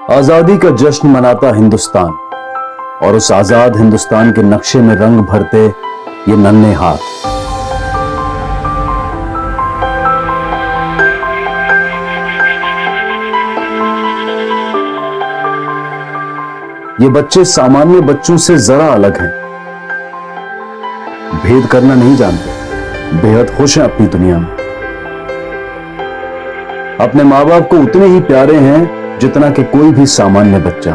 आजादी का जश्न मनाता हिंदुस्तान और उस आजाद हिंदुस्तान के नक्शे में रंग भरते ये नन्हे हाथ। ये बच्चे सामान्य बच्चों से जरा अलग हैं, भेद करना नहीं जानते, बेहद खुश हैं अपनी दुनिया में। अपने मां बाप को उतने ही प्यारे हैं जितना कि कोई भी सामान्य बच्चा।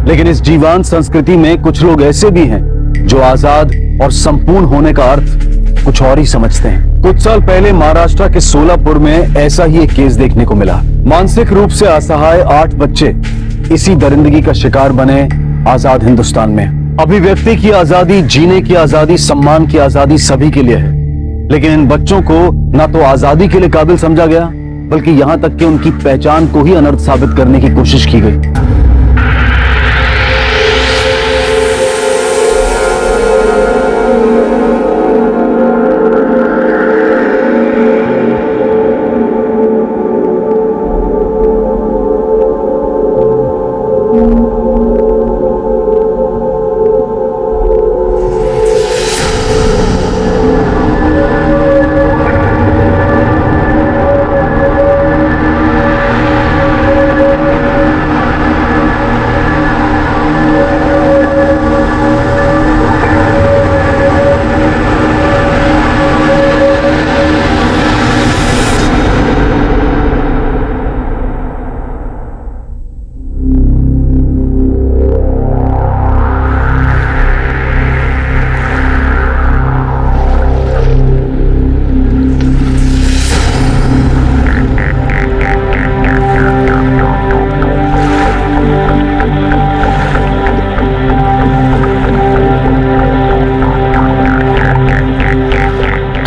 लेकिन इस जीवांत संस्कृति में कुछ लोग ऐसे भी हैं जो आजाद और संपूर्ण होने का अर्थ कुछ और ही समझते हैं। कुछ साल पहले महाराष्ट्र के सोलापुर में ऐसा ही एक केस देखने को मिला। मानसिक रूप से असहाय 8 बच्चे इसी दरिंदगी का शिकार बने आजाद हिंदुस्तान में। अभिव्यक्ति की आजादी, जीने की आजादी, सम्मान की आजादी सभी के लिए है, लेकिन इन बच्चों को ना तो आजादी के लिए काबिल समझा गया, बल्कि यहां तक कि उनकी पहचान को ही अनर्थ साबित करने की कोशिश की गई।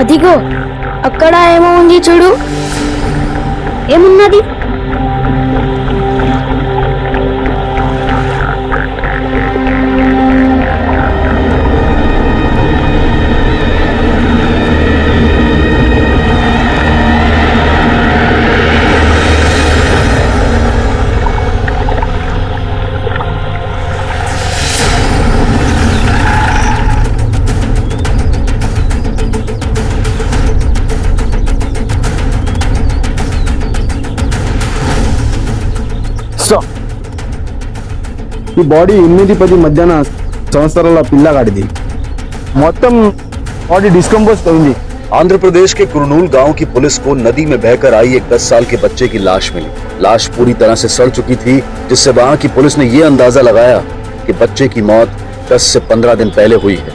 అదిగో అక్కడ ఏమో ఉంది చూడు. ఏమున్నది? ఈ బాడీ 8-10 మధ్యాహ్న సంవత్సరాల పిల్లగాడిది. మొత్తం బాడీ డిస్కంపోజ్ అయింది. आंध्र प्रदेश के कुरनूल गांव की पुलिस को नदी में बहकर आई एक 10 साल के बच्चे की लाश मिली। लाश पूरी तरह से सड़ चुकी थी, जिससे वहां की पुलिस ने यह अंदाजा लगाया कि बच्चे की मौत 10 से 15 दिन पहले हुई है।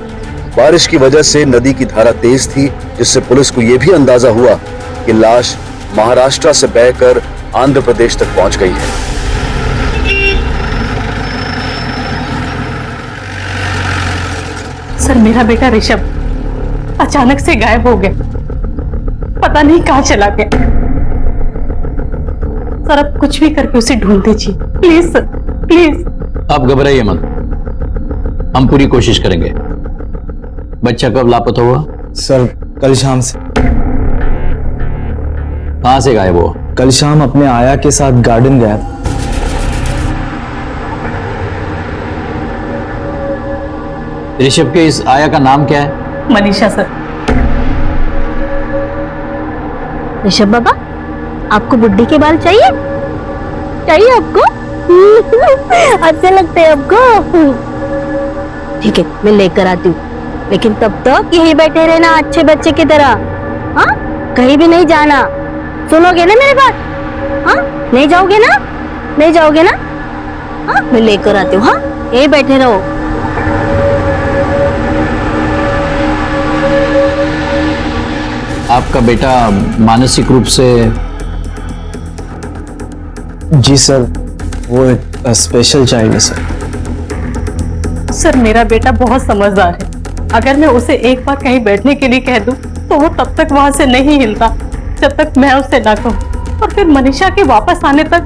बारिश की वजह से नदी की धारा तेज थी, जिससे पुलिस को यह भी अंदाजा हुआ कि लाश महाराष्ट्र से बहकर आंध्र प्रदेश तक पहुंच गई है। सर, मेरा बेटा ऋषभ अचानक से गायब हो गया, पता नहीं कहाँ चला गया। सर, अब कुछ भी करके उसे ढूंढ दीजिए प्लीज सर, प्लीज। आप घबराइए मत, हम पूरी कोशिश करेंगे। बच्चा कब लापता हुआ? सर, कल शाम से। कहां से गायब हुआ? कल शाम अपने आया के साथ गार्डन गया था। ऋषभ के इस आया का नाम क्या है? मनीषा सर। ऋषभ बाबा, आपको बुड्ढी के बाल चाहिए? चाहिए आपको? अच्छे लगते हैं आपको? ठीक है, मैं लेकर आती हूँ, लेकिन तब तक यहीं बैठे रहना अच्छे बच्चे की तरह। हाँ, कहीं भी नहीं जाना। सुनोगे ना मेरी बात? हाँ, नहीं जाओगे ना? नहीं जाओगे ना? हाँ, मैं लेकर आती हूँ। हाँ, यहीं बैठे रहो। आपका बेटा मानसिक रूप से? जी सर, वो एक स्पेशल चाइल्ड है सर। सर, मेरा बेटा बहुत समझदार है। अगर मैं उसे एक बार कहीं बैठने के लिए कह दूं, तो वो तब तक वहां से नहीं हिलता जब तक मैं उससे ना कहूं। और फिर मनीषा के वापस आने तक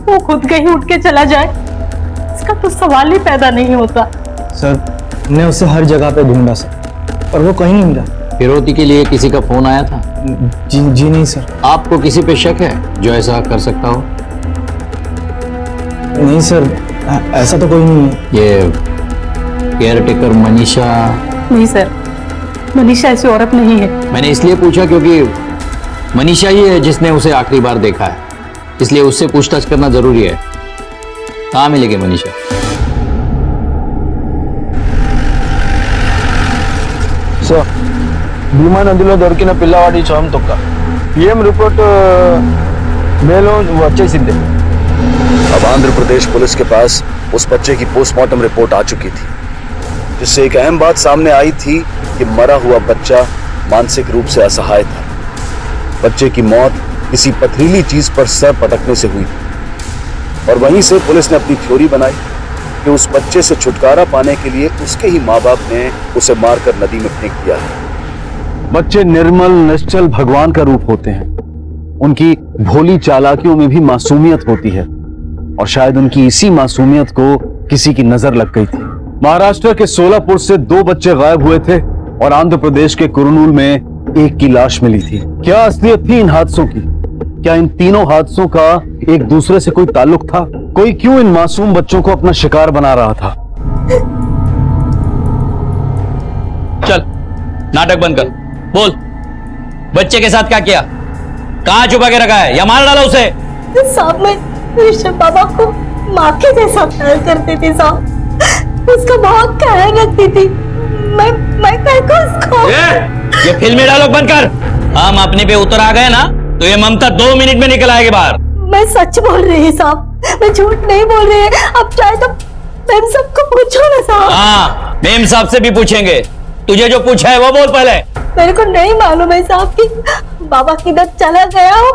वो खुद कहीं उठ के चला जाए, इसका तो सवाल ही पैदा नहीं होता। सर, हमने उसे हर जगह पे ढूंढा सर, पर वो कहीं नहीं मिला। फिरौती के लिए किसी का फोन आया था? जी नहीं सर। आपको किसी पे शक है जो ऐसा कर सकता हो? नहीं सर, ऐसा तो कोई नहीं है। ये केयरटेकर मनीषा? नहीं सर, मनीषा ऐसी औरत नहीं है। मैंने इसलिए पूछा क्योंकि मनीषा ही है जिसने उसे आखिरी बार देखा है, इसलिए उससे पूछताछ करना जरूरी है। कहाँ मिलेगी मनीषा? సార్ భీమా నదిలో దొరికిన పిల్లవాడి శవం తొక్క పిఎం రిపోర్ట్ మేలో వచ్చేసింది. अब आंध्र प्रदेश पुलिस के पास उस बच्चे की पोस्टमार्टम रिपोर्ट आ चुकी थी, जिससे एक अहम बात सामने आई थी कि मरा हुआ बच्चा मानसिक रूप से असहाय था। बच्चे की मौत किसी पथरीली चीज पर सर पटकने से हुई थी और वहीं से पुलिस ने अपनी थ्योरी बनाई कि उस बच्चे से छुटकारा पाने के लिए उसके ही माँ बाप ने उसे मारकर नदी में फेंक दिया है। बच्चे निर्मल निश्चल भगवान का रूप होते हैं। उनकी भोली चालाकियों में भी मासूमियत होती है और शायद उनकी इसी मासूमियत को किसी की नजर लग गई थी। महाराष्ट्र के सोलापुर से 2 बच्चे गायब हुए थे और आंध्र प्रदेश के कुरनूल में एक की लाश मिली थी। क्या असलियत थी इन हादसों की? क्या इन तीनों हादसों का एक दूसरे से कोई ताल्लुक था? कोई क्यों इन मासूम बच्चों को अपना शिकार बना रहा था? चल नाटक बंद कर, बोल बच्चे के साथ क्या किया? कहाँ छुपा के रखा है या मार डाला उसे? साहब मैं ऋषभ बाबा को माँ के जैसा प्यार करती थी साहब, उसका बहुत ख्याल रखती थी। मैं कहकर उसको ये फिल्मी डायलॉग बंद कर। हम अपने पे उतर आ गए ना तो ये ममता 2 मिनट में निकल आएगी बाहर। मैं सच बोल रही साहब, मैं झूठ नहीं बोल रही। अब चाहे तो मैम सबको पूछो ना साहब। हाँ मेम साहब से भी पूछेंगे, तुझे जो पूछा है वो बोल पहले। मेरे को नहीं मालूम है साहब कि बाबा किधर चला गया हो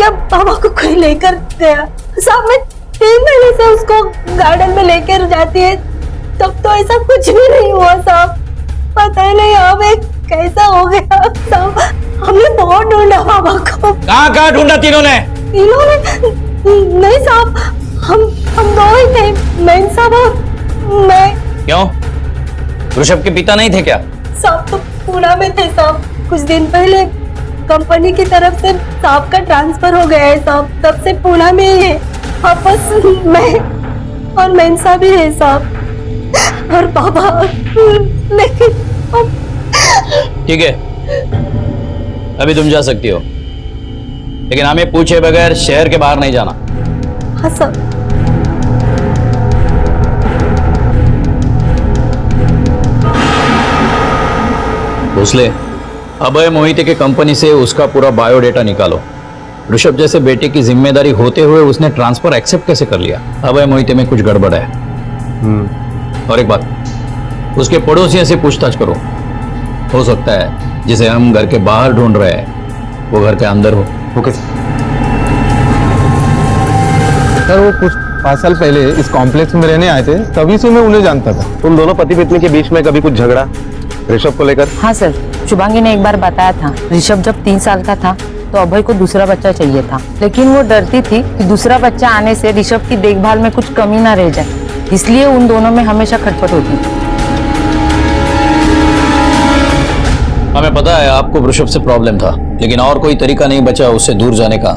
या बाबा को कोई लेकर गया। साहब मैं 3 महीने से उसको गार्डन में लेकर जाती है, तब तो ऐसा कुछ भी नहीं हुआ साहब। पता नहीं हमें कैसा हो गया साहब, हमने बहुत ढूंढा बाबा को। कहाँ ढूंढा तीनों ने? नहीं साहब, हम 2 ही थे, मैं साहब और मैं। क्यों ऋषभ के पिता नहीं थे क्या? साहब तो पुणे में थे साहब, कुछ दिन पहले कंपनी की तरफ से साहब का ट्रांसफर हो गया है साहब, तब से पुणे में ही है। वापस मैं और मेनसा भी है साहब और बाबा। लेकिन ठीक है अभी तुम जा सकती हो, लेकिन हमें पूछे बगैर शहर के बाहर नहीं जाना। हाँ साहब। भोसले अभय मोहिते के कंपनी से उसका पूरा बायोडेटा निकालो। ऋषभ जैसे बेटे की जिम्मेदारी होते हुए उसने ट्रांसफर एक्सेप्ट कैसे कर लिया? अभय मोहिते में कुछ गड़बड़ है। और एक बात, उसके पड़ोसियों से पूछताछ करो, हो सकता है जिसे हम घर के बाहर ढूंढ रहे हैं वो घर के अंदर हो। ओके सर, वो कुछ 5 साल पहले इस कॉम्प्लेक्स में रहने आए थे, तभी से मैं उन्हें जानता था। तुम दोनों पति पत्नी के बीच में कभी कुछ झगड़ा ऋषभ को लेकर? हाँ सर, शुभांगी ने एक बार बताया था ऋषभ जब 3 साल का था तो अभय को दूसरा बच्चा चाहिए था, लेकिन वो डरती थी कि दूसरा बच्चा आने से ऋषभ की देखभाल में कुछ कमी ना रह जाए, इसलिए उन दोनों में हमेशा खटपट होती थी। हमें पता है आपको ऋषभ से प्रॉब्लम था, लेकिन और कोई तरीका नहीं बचा उससे दूर जाने का,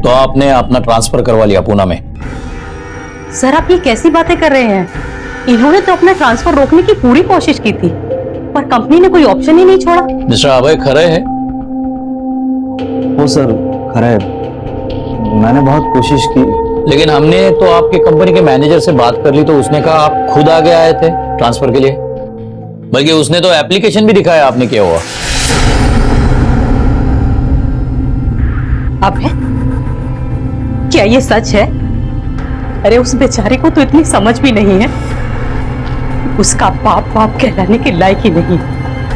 तो आपने अपना ट्रांसफर करवा लिया पूना में। सर आप ये कैसी बातें कर रहे हैं? इन्होंने तो अपना ट्रांसफर रोकने की पूरी कोशिश की थी, पर कंपनी ने कोई ऑप्शन ही नहीं छोड़ा। मिस्टर अभय खरे है? वो सर खरा है, मैंने बहुत कोशिश की, लेकिन हमने तो आपके कंपनी के मैनेजर से बात कर ली तो उसने कहा आप खुद आगे आए थे ट्रांसफर के लिए, बल्कि उसने तो एप्लीकेशन भी दिखाया आपने किया हुआ। अभय क्या ये सच है? अरे उस बेचारे को तो इतनी समझ भी नहीं है, उसका बाप कहलाने के लायक ही नहीं।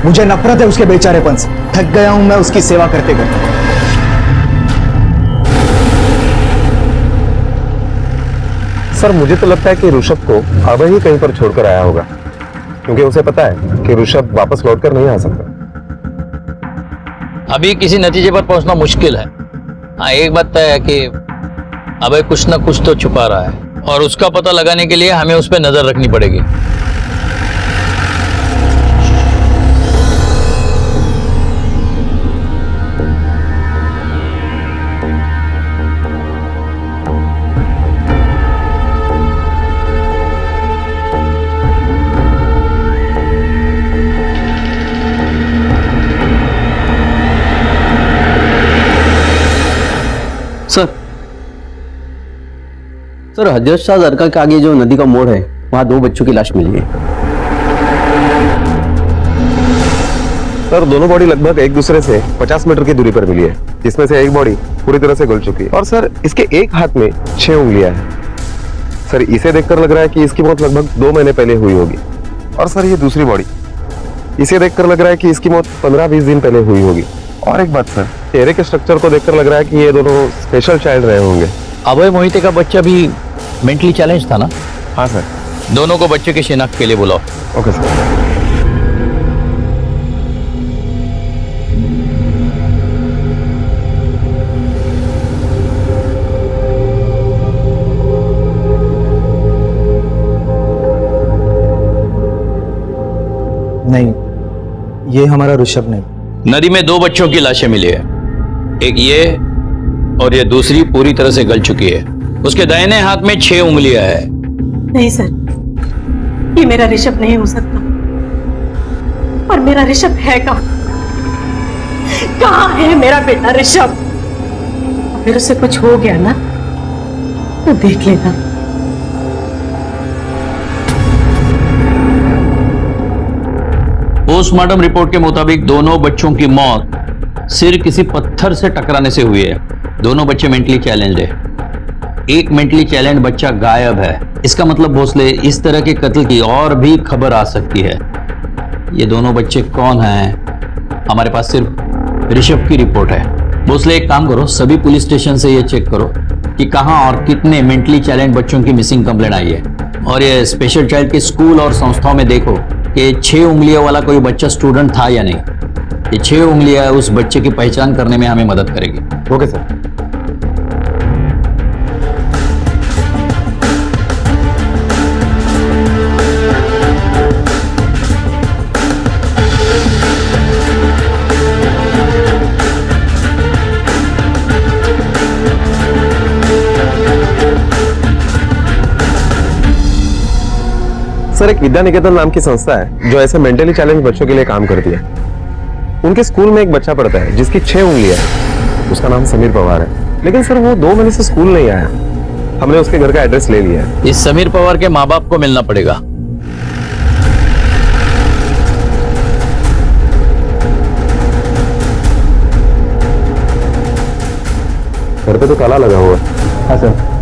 मुझे नफरत है उसके बेचारेपन से, थक गया हूं मैं उसकी सेवा करते करते। सर मुझे तो लगता है कि ऋषभ को अभय ही कहीं पर छोड़कर आया होगा, क्योंकि उसे पता है कि ऋषभ वापस लौटकर नहीं आ सकता। अभी किसी नतीजे पर पहुंचना मुश्किल है। हाँ एक बात तय है कि अभय कुछ ना कुछ तो छुपा रहा है और उसका पता लगाने के लिए हमें उस पर नजर रखनी पड़ेगी। सर हजरत शाह दरगाह के आगे जो नदी का मोड़ है वहाँ 2 बच्चों की लाश मिली है। सर दोनों बॉडी लगभग एक दूसरे से 50 मीटर की दूरी पर मिली है, जिसमें से एक बॉडी पूरी तरह से गल चुकी है और सर इसके एक हाथ में 6 उंगलियां हैं। सर इसे देखकर लग रहा है कि इसकी मौत लगभग 2 महीने पहले हुई होगी। और सर ये दूसरी बॉडी, इसे देखकर लग रहा है कि इसकी मौत 15-20 दिन पहले हुई होगी। और एक बात सर, चेहरे के स्ट्रक्चर को देखकर लग रहा है कि ये दोनों स्पेशल चाइल्ड रहे होंगे। अभय मोहिते का बच्चा भी मेंटली चैलेंज था ना? हाँ सर। दोनों को बच्चे की शिनाख्त के लिए बुलाओ। Okay sir. नहीं, ये हमारा ऋषभ नहीं। नदी में 2 बच्चों की लाशें मिली है, एक ये और ये दूसरी पूरी तरह से गल चुकी है। उसके दाहिने हाथ में 6 उंगलियां है। नहीं सर, ये मेरा ऋषभ नहीं हो सकता। और मेरा ऋषभ है कहाँ है मेरा बेटा ऋषभ? अगर उसे कुछ हो गया ना तो देख लेना। पोस्टमार्टम रिपोर्ट के मुताबिक दोनों बच्चों की मौत सिर किसी पत्थर से टकराने से हुई है। दोनों बच्चे मेंटली चैलेंज्ड है। एक मेंटली चैलेंज बच्चा गायब है। इसका मतलब भोसले इस तरह के कत्ल की और भी खबर आ सकती है। ये दोनों बच्चे कौन हैं? हमारे पास सिर्फ ऋषभ की रिपोर्ट है। भोसले एक काम करो, सभी पुलिस स्टेशन से ये चेक करो कि कहां और कितने मेंटली चैलेंज बच्चों की मिसिंग कंप्लेंट आई है। और ये स्पेशल चाइल्ड के स्कूल और संस्थाओं में देखो कि 6 उंगलियों वाला कोई बच्चा स्टूडेंट था या नहीं। ये 6 उंगलियां उस बच्चे की पहचान करने में हमें मदद करेगी। Okay sir. सर एक विद्या निकेतन नाम की संस्था है जो ऐसे मेंटली चैलेंज बच्चों के लिए काम करती है। उनके स्कूल में एक बच्चा पढ़ता है जिसकी 6 उंगलियां हैं। उसका नाम समीर पवार है, लेकिन सर वो 2 महीने से स्कूल नहीं आया। हमने उसके घर का एड्रेस ले लिया है। इस समीर पवार के माँ बाप को मिलना पड़ेगा। घर पे तो ताला लगा हुआ है। हाँ सर।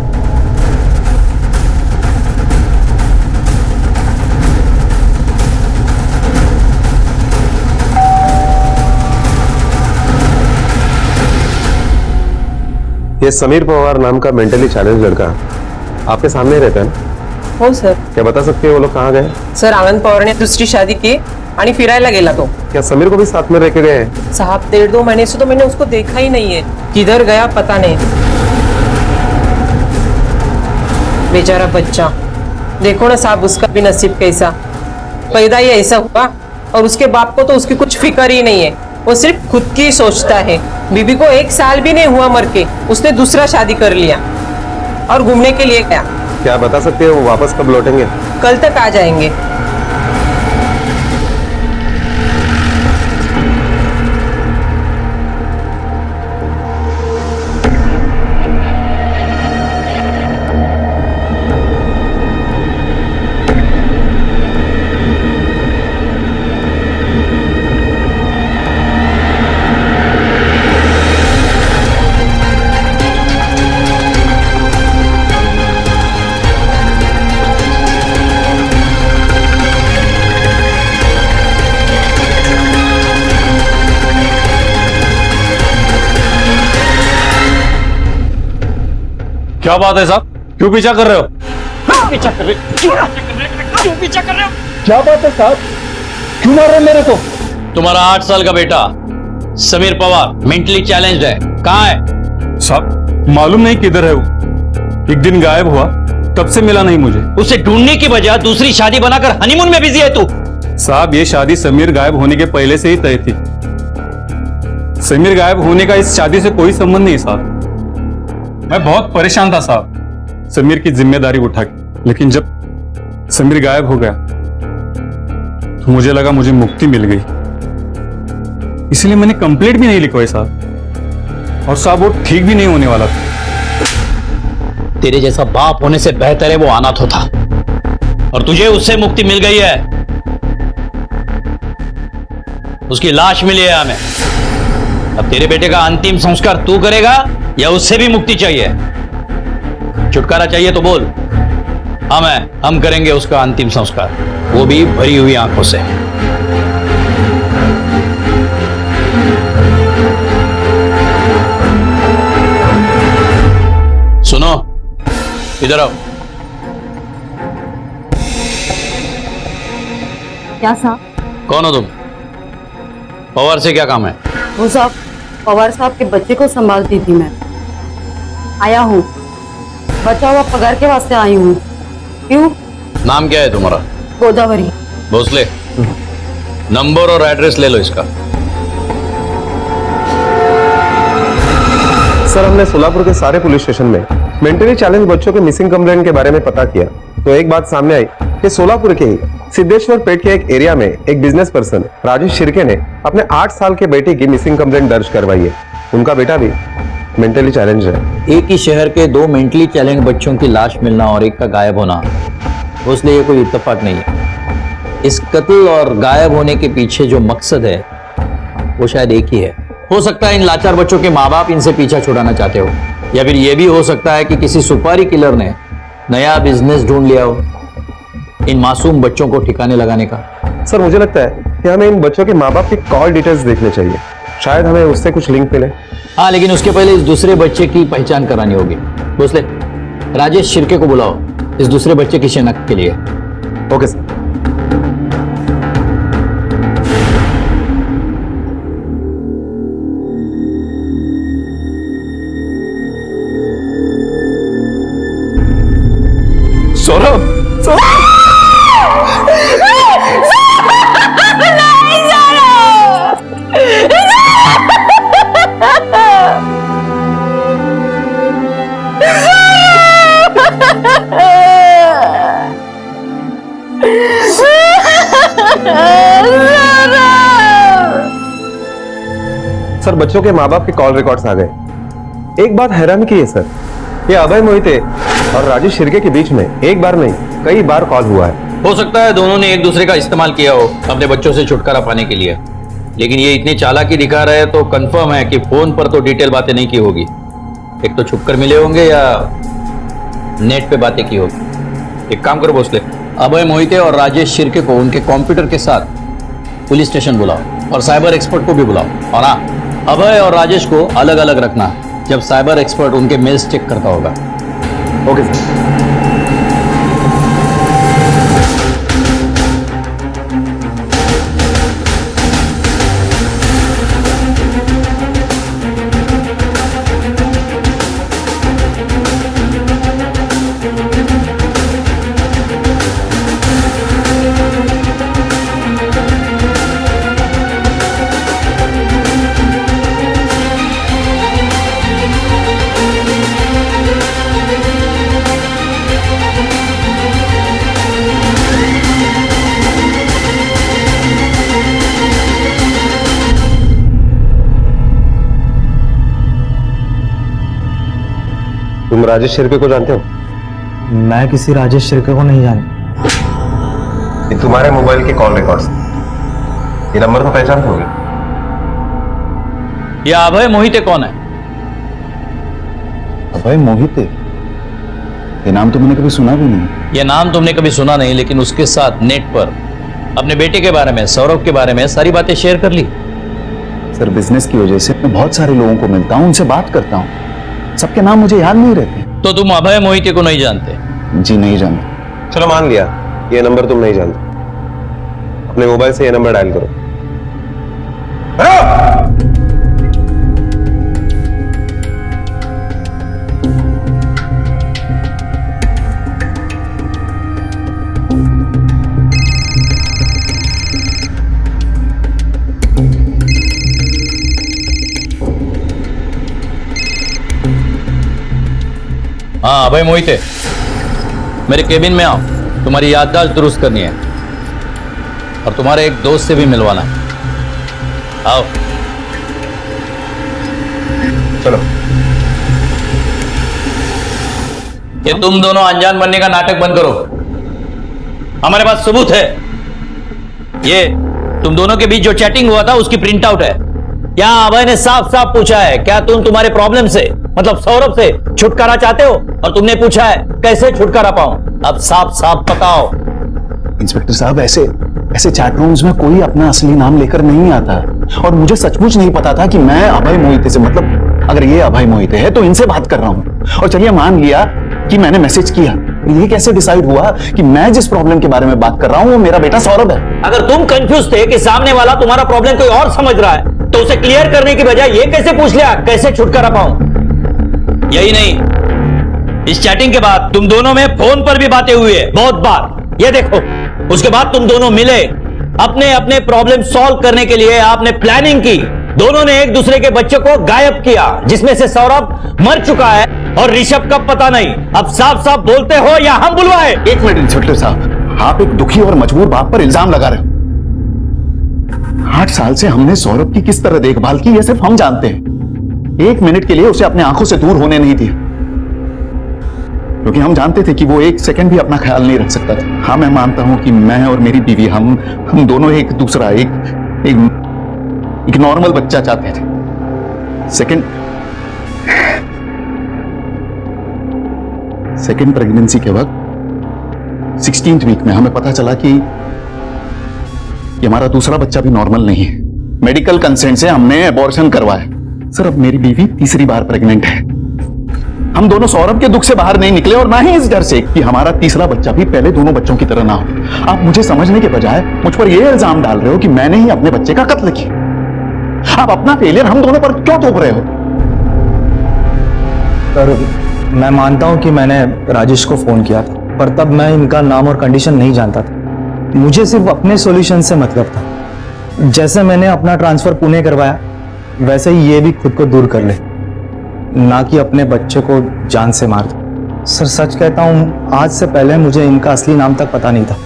ये समीर पवार नाम का मेंटली चैलेंज लड़का आपके सामने रहता है ना? हो सर। क्या बता सकते हैं वो लोग कहाँ गए? सर आनंद पवार ने दूसरी शादी की आणि फिरायला गेला तो। क्या समीर को भी साथ में लेके गए हैं? साहब 1.5-2 महीने से तो मैंने उसको देखा ही नहीं है। किधर गया पता नहीं। बेचारा बच्चा, देखो ना साहब उसका भी नसीब कैसा। पैदा ही ऐसा हुआ और उसके बाप को तो उसकी कुछ फिक्र ही नहीं है। वो सिर्फ खुद की सोचता है। बीबी को 1 साल भी नहीं हुआ मर के, उसने दूसरा शादी कर लिया और घूमने के लिए गया। क्या बता सकते हैं वो वापस कब लौटेंगे? कल तक आ जाएंगे। क्या बात है साहब, क्यों पीछा कर रहे हो? क्यों पीछा कर रहे हो? क्या बात है साहब, क्यों मार रहे हो मेरे को? तुम्हारा 8 साल का बेटा समीर पवार मेंटली चैलेंज्ड है, कहाँ है? साहब मालूम नहीं किधर है वो। एक दिन गायब हुआ, तब से मिला नहीं मुझे। उसे ढूंढने की बजाय दूसरी शादी बनाकर हनीमून में बिजी है तू। साहब ये शादी समीर गायब होने के पहले से ही तय थी। समीर गायब होने का इस शादी से कोई संबंध नहीं साहब। मैं बहुत परेशान था साहब समीर की जिम्मेदारी उठा के, लेकिन जब समीर गायब हो गया तो मुझे लगा मुझे मुक्ति मिल गई, इसलिए मैंने कंप्लेंट भी नहीं लिखवाई साहब। और साहब वो ठीक भी नहीं होने वाला था। तेरे जैसा बाप होने से बेहतर है वो अनाथ होता, और तुझे उससे मुक्ति मिल गई है। उसकी लाश मिली है हमें। अब तेरे बेटे का अंतिम संस्कार तू करेगा या उससे भी मुक्ति चाहिए? छुटकारा चाहिए तो बोल, हम करेंगे उसका अंतिम संस्कार, वो भी भरी हुई आंखों से। सुनो, इधर आओ। क्या साहब? कौन हो तुम? पवार से क्या काम है? वो साहब, पवार साहब के बच्चे को संभालती थी मैं। आया हूँ, बचा हुआ पगार के वास्ते आई हूँ। क्यों? नाम क्या है तुम्हारा? गोदावरी। भोसले, नंबर और एड्रेस ले लो इसका। सर, हमने सोलापुर के सारे पुलिस स्टेशन में मेंटली चैलेंज बच्चों के मिसिंग कंप्लेंट के बारे में पता किया, तो एक बात सामने आई कि सोलापुर के ही सिद्धेश्वर पेट के एक एरिया में एक बिजनेस पर्सन राजेश शिर्के ने अपने 8 साल के बेटे की मिसिंग कंप्लेंट दर्ज करवाई है। उनका बेटा भी मेंटली चैलेंज है। एक ही शहर के 2 मेंटली चैलेंज बच्चों की लाश मिलना और एक का गायब होना, उसलिए ये कोई इत्तेफाक नहीं है। इस कत्ल और गायब होने के पीछे जो मकसद है वो शायद एक ही है। हो सकता है इन लाचार बच्चों के माँ बाप इनसे पीछा छुड़ाना चाहते हो, या फिर यह भी हो सकता है कि किसी सुपारी किलर ने नया बिजनेस ढूंढ लिया हो इन मासूम बच्चों को ठिकाने लगाने का। सर, मुझे लगता है कि हमें इन बच्चों के माँ बाप की कॉल डिटेल्स देखने चाहिए, शायद हमें उससे कुछ लिंक मिले। हाँ, लेकिन उसके पहले इस दूसरे बच्चे की पहचान करानी होगी। भोसले, राजेश शिर्के को बुलाओ इस दूसरे बच्चे की शिनाख्त के लिए। Okay sir. सौरभ, सर, बच्चों के माँ बाप के कॉल रिकॉर्ड्स आ गए। एक बात हैरान की है सर, ये अभय मोहिते और राजेश शिर्के के बीच में एक बार नहीं कई बार कॉल हुआ है। हो सकता है दोनों ने एक दूसरे का इस्तेमाल किया हो अपने बच्चों से छुटकारा पाने के लिए, लेकिन ये इतनी चालाकी दिखा रहे हैं तो कंफर्म है कि फोन पर तो डिटेल बातें नहीं की होगी। एक तो छुपकर मिले होंगे या नेट पे बातें की होगी। एक काम करो भोसले, अभय मोहिते और राजेश शिर्के को उनके कंप्यूटर के साथ पुलिस स्टेशन बुलाओ और साइबर एक्सपर्ट को भी बुलाओ। और हाँ, अभय और राजेश को अलग अलग रखना जब साइबर एक्सपर्ट उनके मेल्स चेक करता होगा। Okay sir. तुम राजेश शिर्के को जानते हो? मैं किसी राजेश शिर्के को नहीं जानता। ये तुम्हारे मोबाइल के कॉल रिकॉर्ड्स, ये नंबर को पहचानते होगे? यह अभय मोहिते कौन है? अभय मोहिते, ये नाम तो मैंने कभी सुना भी नहीं। यह नाम तुमने कभी सुना नहीं, लेकिन उसके साथ नेट पर अपने बेटे के बारे में, सौरभ के बारे में सारी बातें शेयर कर ली। सर, बिजनेस की वजह से मैं बहुत सारे लोगों को मिलता हूं, उनसे बात करता हूं, सबके नाम मुझे याद नहीं रहते। तो तुम अभय मोहिते को नहीं जानते? जी नहीं जानता। चलो मान लिया ये नंबर तुम नहीं जानते। अपने मोबाइल से ये नंबर डायल करो। हाँ अभय मोहिते, मेरे केबिन में आओ, तुम्हारी याददाश्त दुरुस्त करनी है और तुम्हारे एक दोस्त से भी मिलवाना है। आओ। चलो। ये तुम दोनों अनजान बनने का नाटक बंद करो। हमारे पास सबूत है। ये तुम दोनों के बीच जो चैटिंग हुआ था उसकी प्रिंट आउट है। यहाँ अभय ने साफ साफ पूछा है, क्या तुम तुम्हारे प्रॉब्लम से मतलब सौरभ से छुटकारा चाहते हो, और तुमने पूछा है कैसे छुटकारा पाऊं। अब साफ साफ बताओ। इंस्पेक्टर साहब, ऐसे चैट रूम्स में कोई अपना असली नाम लेकर नहीं आता, और मुझे सचमुच नहीं पता था कि मैं अभय मोहिते से, मतलब अगर ये अभय मोहिते है तो इनसे बात कर रहा हूं। और चलिए मान लिया कि मैंने मैसेज किया, ये कैसे डिसाइड हुआ कि मैं जिस प्रॉब्लम के बारे में बात कर रहा हूं वो मेरा बेटा सौरभ है? अगर तुम कंफ्यूज थे कि सामने वाला तुम्हारा प्रॉब्लम कोई और समझ रहा है, तो उसे क्लियर करने की बजाय ये कैसे पूछ लिया कैसे छुटकारा पाऊं? यही नहीं, इस चैटिंग के बाद तुम दोनों में फोन पर भी बातें हुई है बहुत बार। ये देखो, उसके बाद तुम दोनों मिले, अपने अपने प्रॉब्लम सॉल्व करने के लिए आपने प्लानिंग की। दोनों ने एक दूसरे के बच्चे को गायब किया, जिसमें से सौरभ मर चुका है और ऋषभ का पता नहीं। अब साफ साफ बोलते हो या हम बुलवाए? एक मिनट इंस्पेक्टर साहब, आप एक दुखी और मजबूर बाप पर इल्जाम लगा रहे हो। 8 साल से हमने सौरभ की किस तरह देखभाल की, यह सिर्फ हम जानते हैं। 1 मिनट के लिए उसे अपने आंखों से दूर होने नहीं दिया, क्योंकि हम जानते थे कि वो 1 सेकंड भी अपना ख्याल नहीं रख सकता था। हाँ, मैं मानता हूं कि मैं और मेरी बीवी हम दोनों एक दूसरा एक नॉर्मल बच्चा चाहते थे। सेकंड प्रेगनेंसी के वक्त 16th वीक में हमें पता चला कि हमारा दूसरा बच्चा भी नॉर्मल नहीं है। मेडिकल कंसेंट से हमने एबॉर्शन करवाया। सर, अब मेरी बीवी तीसरी बार प्रेग्नेंट है। हम दोनों सौरभ के दुख से बाहर नहीं निकले, और ना ही इस डर से कि हमारा तीसरा बच्चा भी पहले दोनों बच्चों की तरह ना हो। आप मुझे समझने के बजाय मुझ पर यह इल्जाम डाल रहे हो कि मैंने ही अपने बच्चे का कत्ल किया। आप अपना फेलियर हम दोनों पर क्यों थोप रहे हो? सर, मैं मानता हूं कि मैंने राजेश को फोन किया था, पर तब मैं इनका नाम और कंडीशन नहीं जानता था। मुझे सिर्फ अपने सॉल्यूशन से मतलब था। जैसे मैंने अपना ट्रांसफर पुणे करवाया, वैसे ही ये भी खुद को दूर कर ले, ना कि अपने बच्चे को जान से मार दो। सर, सच कहता हूं, आज से पहले मुझे इनका असली नाम तक पता नहीं था।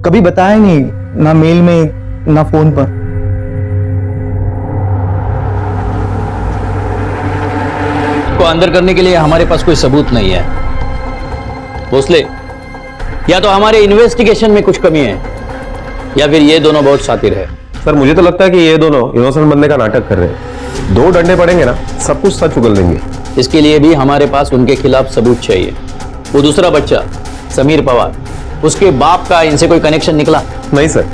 कभी बताया नहीं, ना मेल में ना फोन पर। को अंदर करने के लिए हमारे पास कोई सबूत नहीं है भोसले। या तो हमारे इन्वेस्टिगेशन में कुछ कमी है, या फिर ये दोनों बहुत शातिर है। सर, मुझे तो लगता है कि ये दोनों इनोसेंट बनने का नाटक कर रहे हैं। 2 डंडे पड़ेंगे ना, सब कुछ सच उगल देंगे। इसके लिए भी हमारे पास उनके खिलाफ सबूत चाहिए। वो दूसरा बच्चा समीर पवार, उसके बाप का इनसे कोई कनेक्शन निकला? नहीं सर,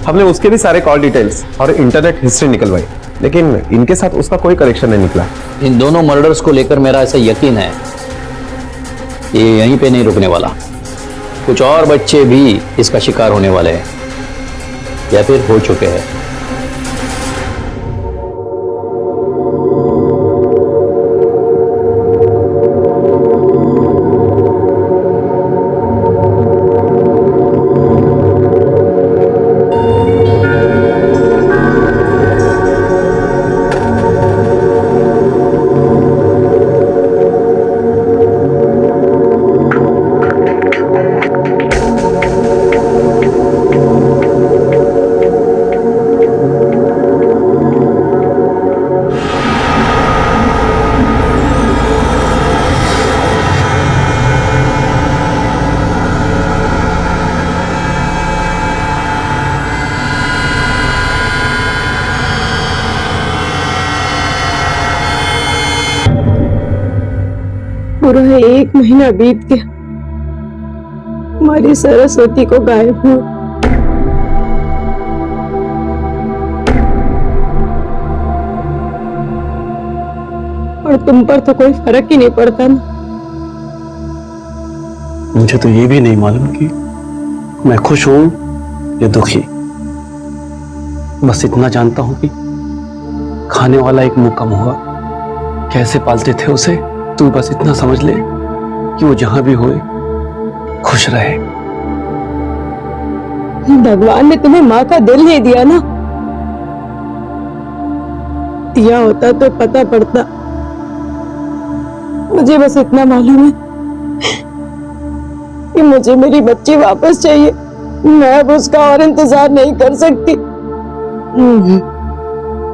हमने उसके भी सारे कॉल डिटेल्स और इंटरनेट हिस्ट्री निकलवाई, लेकिन इनके साथ उसका कोई कनेक्शन नहीं निकला। इन दोनों मर्डर्स को लेकर मेरा ऐसा यकीन है ये यहीं पे नहीं रुकने वाला। कुछ और बच्चे भी इसका शिकार होने वाले हैं, या फिर हो चुके हैं। पूरा 1 महीना बीत गया, हमारी सरस्वती को गायब हुआ। और तुम पर तो कोई फर्क ही नहीं पड़ता ना। मुझे तो ये भी नहीं मालूम कि मैं खुश हूं या दुखी। बस इतना जानता हूं कि खाने वाला एक मुंह कम हुआ। कैसे पालते थे उसे, तू बस इतना समझ ले कि वो जहां भी होए खुश रहे। भगवान ने तुम्हें माँ का दिल नहीं दिया ना, दिया होता तो पता पड़ता। मुझे बस इतना मालूम है कि मुझे मेरी बच्ची वापस चाहिए। मैं अब उसका और इंतजार नहीं कर सकती।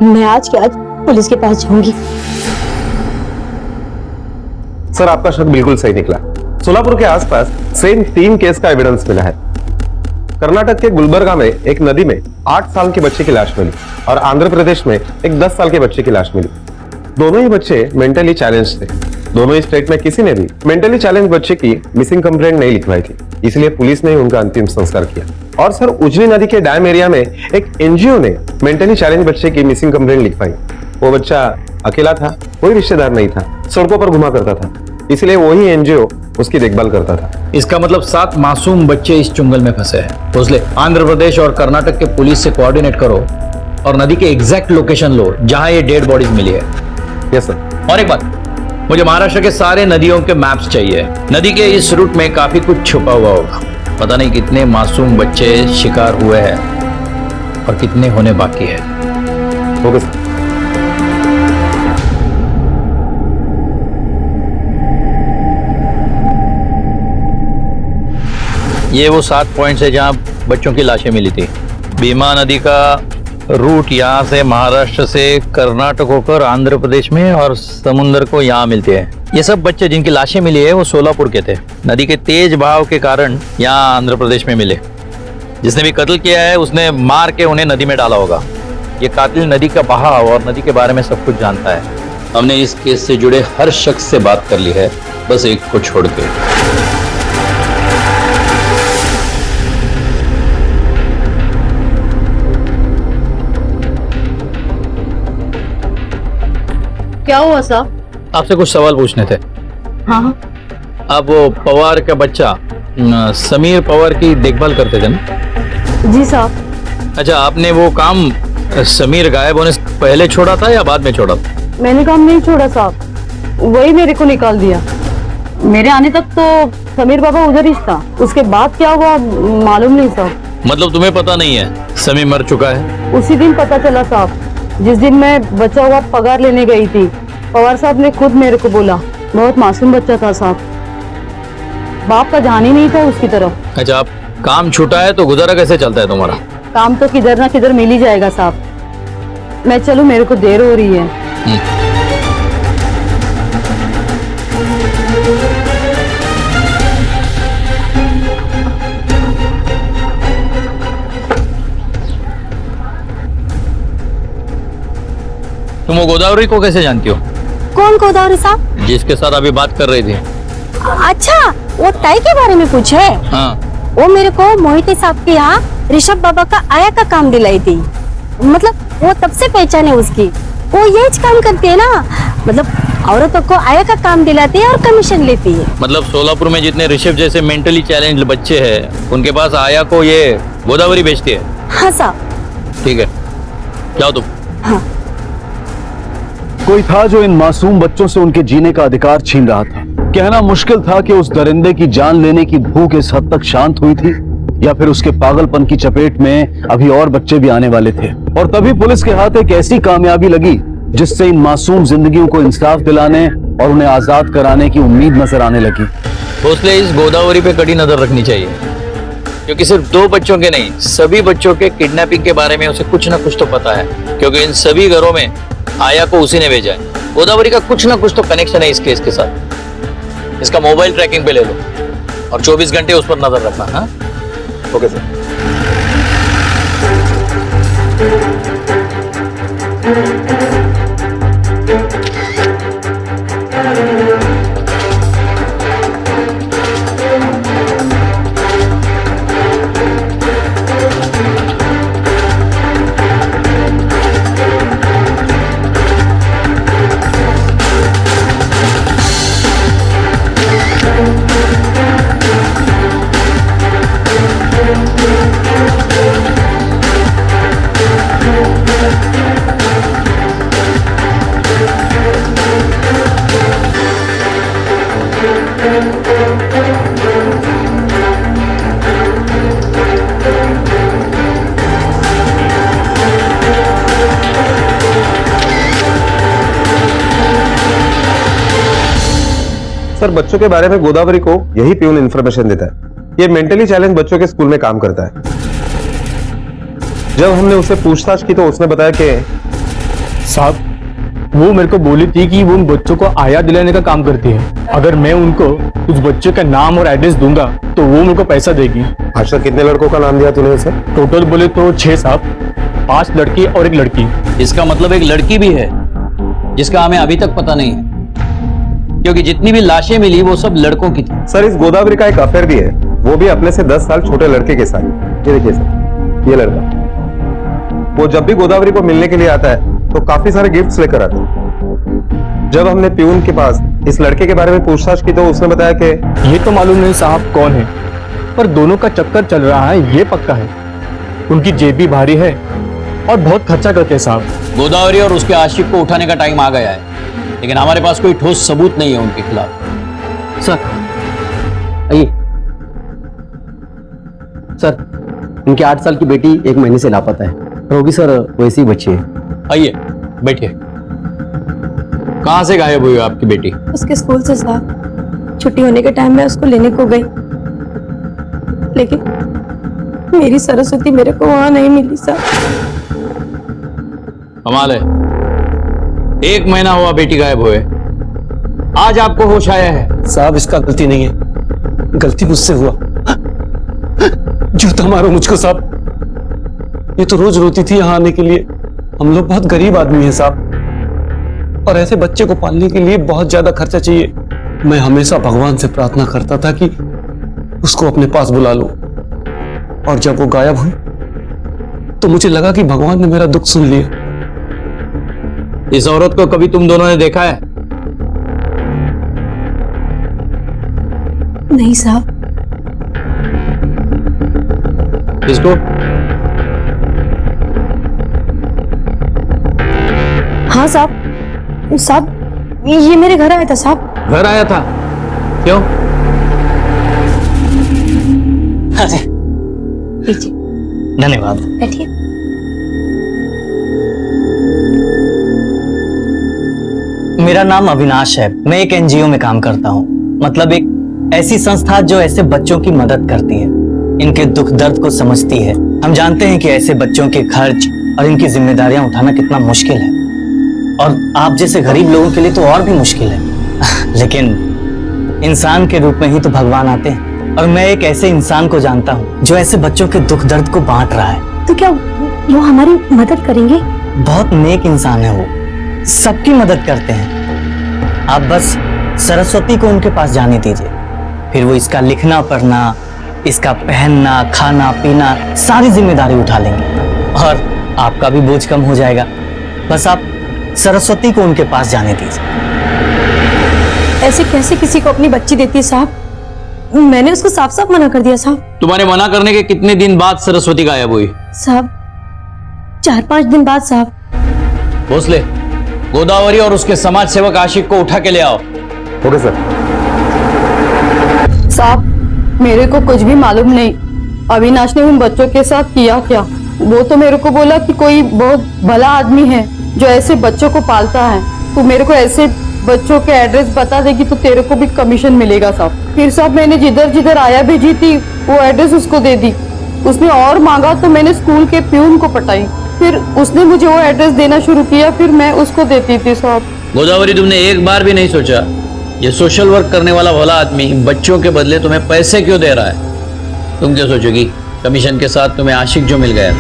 मैं आज के आज पुलिस के पास जाऊंगी। सर, आपका शक बिल्कुल सही निकला। सोलापुर के आसपास सेम 3 केस का एविडेंस मिला है। कर्नाटक के गुलबर्गा में एक नदी में 8 साल के बच्चे की लाश मिली और आंध्र प्रदेश में एक 10 साल के बच्चे की लाश मिली। दोनों ही बच्चे मेंटली चैलेंज थे। दोनों ही स्टेट में किसी ने भी मेंटली चैलेंज बच्चे की मिसिंग कंप्लेंट नहीं लिखवाई थी, इसलिए पुलिस ने उनका अंतिम संस्कार किया। और सर, उजनी नदी के डैम एरिया में एक एनजीओ ने मेंटली चैलेंज बच्चे की मिसिंग कंप्लेंट लिखवाई। वो बच्चा अकेला था, कोई रिश्तेदार नहीं था, सड़कों पर घुमा करता था, इसलिए वही एनजीओ उसकी देखभाल करता था। इसका मतलब 7 मासूम बच्चे इस चुंगल में फंसे हैं। भोसले, आंध्र प्रदेश और कर्नाटक के पुलिस से कोऑर्डिनेट करो और नदी के एग्जैक्ट लोकेशन लो जहां ये डेड बॉडीज मिली है। Yes sir. और एक बात, मुझे महाराष्ट्र के सारे नदियों के मैप्स चाहिए। नदी के इस रूट में काफी कुछ छुपा हुआ होगा। पता नहीं कितने मासूम बच्चे शिकार हुए हैं और कितने होने बाकी है। Okay sir. ये वो 7 पॉइंट्स है जहां बच्चों की लाशें मिली थी। भीमा नदी का रूट यहाँ से महाराष्ट्र से कर्नाटक होकर आंध्र प्रदेश में और समुद्र को यहाँ मिलते हैं। ये सब बच्चे जिनकी लाशें मिली है वो सोलापुर के थे। नदी के तेज बहाव के कारण यहाँ आंध्र प्रदेश में मिले। जिसने भी कत्ल किया है उसने मार के उन्हें नदी में डाला होगा। ये कातिल नदी का बहाव और नदी के बारे में सब कुछ जानता है। हमने इस केस से जुड़े हर शख्स से बात कर ली है, बस एक को छोड़ के। क्या हुआ साहब? आपसे कुछ सवाल पूछने थे। हाँ हाँ। आप वो पवार का बच्चा समीर पवार की देखभाल करते थे ना? जी साहब। अच्छा, आपने वो काम समीर गायब होने से पहले छोड़ा था या बाद में छोड़ा था? मैंने काम नहीं छोड़ा साहब, वही मेरे को निकाल दिया। मेरे आने तक तो समीर बाबा उधर ही था, उसके बाद क्या हुआ मालूम नहीं साहब। मतलब तुम्हें पता नहीं है समीर मर चुका है? उसी दिन पता चला साहब, जिस दिन मैं बचा हुआ पगार लेने गई थी। पवार साहब ने खुद मेरे को बोला, बहुत मासूम बच्चा था साहब, बाप का ध्यान ही नहीं था उसकी तरफ। अच्छा, आप काम छूटा है तो गुजारा कैसे चलता है तुम्हारा? काम तो किधर ना किधर मिल ही जाएगा साहब। मैं चलूं, मेरे को देर हो रही है। तुम वो गोदावरी को कैसे जानती हो? कौन गोदावरी साहब? जिसके साथ अभी बात कर रही थी। अच्छा, वो टाई के बारे में पूछे? हाँ। वो मेरे को मोहिते साहब के यहाँ ऋषभ बाबा का आया का काम दिलाई थी। मतलब वो तब से पहचान है उसकी। वो यही काम करती है ना, मतलब औरतों को आया का काम दिलाती है और कमीशन लेती है। मतलब सोलापुर में जितने ऋषभ जैसे मेंटली चैलेंज बच्चे हैं उनके पास आया को ये गोदावरी बेचती है? हाँ साहब। ठीक है, जाओ तुम। हाँ। कोई था जो इन मासूम बच्चों से उनके जीने का अधिकार छीन रहा था। कहना मुश्किल था कि उस दरिंदे की जान लेने की भूख इस हद तक शांत हुई थी या फिर उसके पागलपन की चपेट में अभी और बच्चे भी आने वाले थे। और तभी पुलिस के हाथ एक ऐसी कामयाबी लगी जिससे इन मासूम जिंदगियों को इंसाफ दिलाने और उन्हें आजाद कराने की उम्मीद नजर आने लगी। भोसले, इस गोदावरी पे कड़ी नजर रखनी चाहिए, क्योंकि सिर्फ 2 बच्चों के नहीं, सभी बच्चों के किडनैपिंग के बारे में उसे कुछ ना कुछ तो पता है, क्योंकि इन सभी घरों में आया को उसी ने भेजा है। गोदावरी का कुछ ना कुछ तो कनेक्शन है इस केस के साथ। इसका मोबाइल ट्रैकिंग पे ले लो और 24 घंटे उस पर नजर रखना। हाँ, ओके सर। सर, बच्चों के बारे में गोदावरी को यही प्यून इन्फॉर्मेशन देता है। ये मेंटली चैलेंज बच्चों के स्कूल में काम करता है। जब हमने उससे पूछताछ की तो उसने बताया कि साहब, वो मेरे को बोली थी कि वो उन बच्चों को आया दिलाने का काम करती है। अगर मैं उनको उस बच्चे का नाम और एड्रेस दूंगा तो वो मेरे को पैसा देगी। आज तक कितने लड़कों का नाम दिया तूने उसे? टोटल बोले तो 6 साहब, 5 लड़के और 1 लड़की। इसका मतलब एक लड़की भी है जिसका हमें अभी तक पता नहीं है, क्योंकि जितनी भी लाशें मिली वो सब लड़कों की थी। सर इस गोदावरी का एक अफेयर भी है, वो भी अपने से 10 साल छोटे लड़के के साथ। ये देखिए सर, ये लड़का, वो जब भी गोदावरी को मिलने के लिए आता है तो काफी सारे गिफ्ट्स लेकर आता है। जब हमने प्यून के पास इस लड़के के बारे में पूछताछ की तो उसने बताया कि ये तो मालूम नहीं साहब कौन है, पर दोनों का चक्कर चल रहा है ये पक्का है। उनकी जेब भी भारी है और बहुत खर्चा करते हैं साहब। गोदावरी और उसके आशिक को उठाने का टाइम आ गया है, लेकिन हमारे पास कोई ठोस सबूत नहीं है उनके खिलाफ। सर आइए। सर इनकी 8 साल की बेटी 1 महीने से लापता है। होगी सर, वैसी बच्ची है। आइए बैठिए। कहां से गायब हुई आपकी बेटी? उसके स्कूल से साहब, छुट्टी होने के टाइम में उसको लेने को गई, लेकिन मेरी सरस्वती मेरे को वहां नहीं मिली साहब। कमाल है, 1 महीना हुआ बेटी गायब हुए, आज आपको होश आया है। साहब इसका गलती नहीं है, गलती मुझसे हुआ। जूता मारो मुझको साहब। ये तो रोज रोती थी यहाँ आने के लिए। हम लोग बहुत गरीब आदमी हैं साहब, और ऐसे बच्चे को पालने के लिए बहुत ज्यादा खर्चा चाहिए। मैं हमेशा भगवान से प्रार्थना करता था कि उसको अपने पास बुला लूं, और जब वो गायब हुई तो मुझे लगा कि भगवान ने मेरा दुख सुन लिया। इस औरत को कभी तुम दोनों ने देखा है? नहीं साहब। किसको? हाँ साहब, साहब ये मेरे घर आया था साहब। घर आया था? क्यों? लीजिए, धन्यवाद। बैठिए। मेरा नाम अविनाश है, मैं एक एनजीओ में काम करता हूँ। मतलब एक ऐसी संस्था जो ऐसे बच्चों की मदद करती है, इनके दुख दर्द को समझती है। हम जानते हैं कि ऐसे बच्चों के खर्च और इनकी जिम्मेदारियां उठाना कितना मुश्किल है, और आप जैसे गरीब लोगों के लिए तो और भी मुश्किल है। लेकिन इंसान के रूप में ही तो भगवान आते हैं, और मैं एक ऐसे इंसान को जानता हूँ जो ऐसे बच्चों के दुख दर्द को बांट रहा है। तो क्या वो हमारी मदद करेंगे? बहुत नेक इंसान है वो, सबकी मदद करते हैं। आप बस सरस्वती को उनके पास जाने दीजिए, फिर वो इसका लिखना पढ़ना, इसका पहनना, खाना पीना सारी जिम्मेदारी उठा लेंगे, और आपका भी बोझ कम हो जाएगा। बस आप सरस्वती को उनके पास जाने दीजिए। ऐसे कैसे किसी को अपनी बच्ची देती है साहब? मैंने उसको साफ साफ मना कर दिया साहब। तुम्हारे मना करने के कितने दिन बाद सरस्वती गायब हुई? साहब 4-5 दिन बाद साहब। भोसले, गोदावरी और उसके समाज सेवक आशिक को उठा के ले आओ। Okay sir. साहब मेरे को कुछ भी मालूम नहीं अविनाश ने उन बच्चों के साथ किया क्या। वो तो मेरे को बोला कि कोई बहुत भला आदमी है जो ऐसे बच्चों को पालता है, तो मेरे को ऐसे बच्चों के एड्रेस बता देगी तो तेरे को भी कमीशन मिलेगा साहब। फिर साहब मैंने जिधर जिधर आया भेजी थी वो एड्रेस उसको दे दी। उसने और मांगा तो मैंने स्कूल के प्यून को पटाई, फिर उसने मुझे वो एड्रेस देना शुरू किया, फिर मैं उसको देती थी साहब। गोदावरी, तुमने एक बार भी नहीं सोचा ये सोशल वर्क करने वाला भला आदमी बच्चों के बदले तुम्हें पैसे क्यों दे रहा है? तुम क्या सोचोगी कमीशन के साथ तुम्हें आशिक जो मिल गया?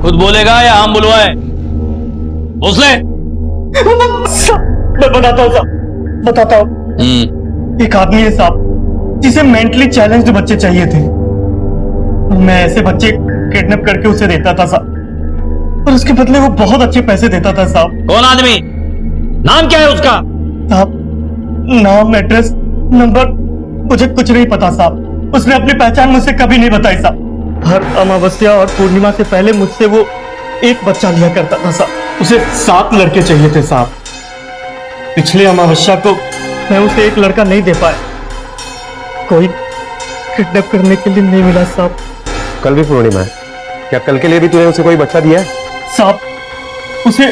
खुद बोलेगा या हम बुलवाए? भोसले, मैं बताता हूँ साहब, बताता हूँ। एक आदमी है साहब जिसे मेंटली चैलेंज्ड बच्चे चाहिए थे। मैं ऐसे बच्चे किडनैप करके उसे देता था साहब, और उसके बदले वो बहुत अच्छे पैसे देता था साहब। कौन आदमी? नाम क्या है उसका? साहब नाम, एड्रेस, नंबर मुझे कुछ नहीं पता साहब। उसने अपनी पहचान मुझसे कभी नहीं बताई साहब। हर अमावस्या और पूर्णिमा से पहले मुझसे वो एक बच्चा लिया करता था साहब। उसे 7 लड़के चाहिए थे साहब। पिछले अमावस्या को मैं उसे एक लड़का नहीं दे पाया, कोई किडनैप करने के लिए नहीं मिला साहब। कल भी पूर्णिमा है, क्या कल के लिए भी तूने उसे कोई बच्चा दिया है? साहब उसे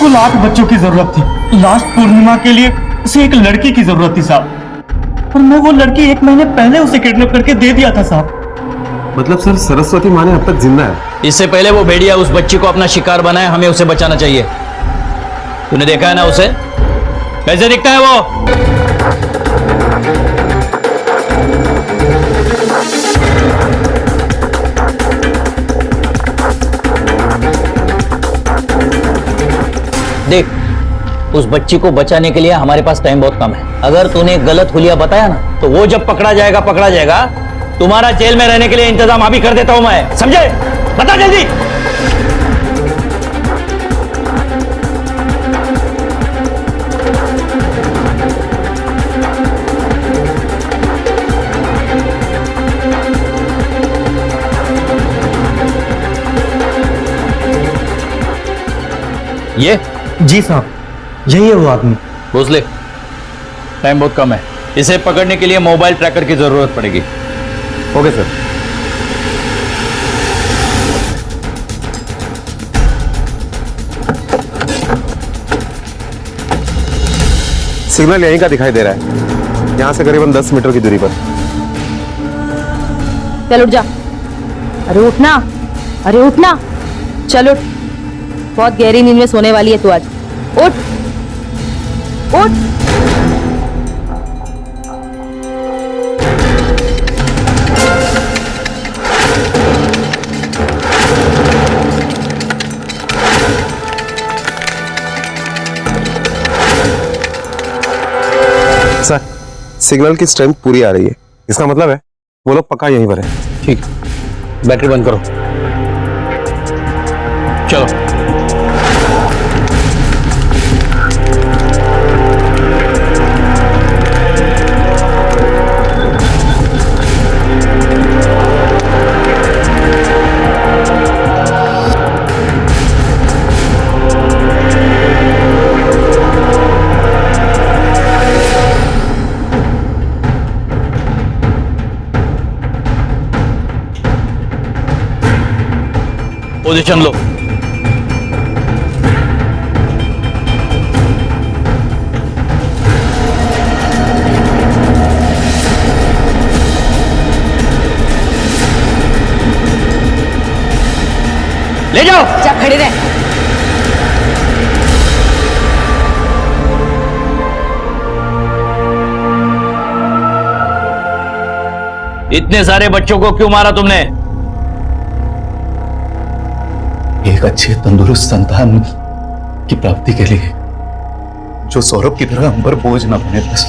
कुल 8 बच्चों की जरूरत थी। लास्ट पूर्णिमा के लिए उसे एक लड़की की जरूरत थी साहब, और मैं वो लड़की 1 महीने पहले उसे किडनैप करके दे दिया था साहब। मतलब सर सरस्वती माँ ने अब तक जिंदा है? इससे पहले वो भेड़िया उस बच्ची को अपना शिकार बनाए, हमें उसे बचाना चाहिए। तूने देखा है ना उसे, कैसे दिखता है वो? देख, उस बच्ची को बचाने के लिए हमारे पास टाइम बहुत कम है। अगर तूने गलत हुलिया बताया ना, तो वो जब पकड़ा जाएगा, तुम्हारा जेल में रहने के लिए इंतजाम अभी कर देता हूं मैं, समझे? बता जल्दी। ये जी साहब, यही है वो आदमी। भोसले, टाइम बहुत कम है, इसे पकड़ने के लिए मोबाइल ट्रैकर की जरूरत पड़ेगी। Okay sir. सिग्नल यहीं का दिखाई दे रहा है, यहां से करीबन 10 मीटर की दूरी पर। चल उठ जा। अरे उठना, अरे उठना, चल उठ। बहुत गहरी नींद में सोने वाली है तू आज। उठ उठ। सर, सिग्नल की स्ट्रेंथ पूरी आ रही है, इसका मतलब है वो लोग पक्का यहीं पर है। ठीक, बैटरी बंद करो। चलो। पोजीशन लो। ले जाओ। जा खड़े रह। इतने सारे बच्चों को क्यों मारा तुमने? एक अच्छे तंदुरुस्त संतान की प्राप्ति के लिए, जो सौरभ की तरह हम पर बोझ ना बने। बस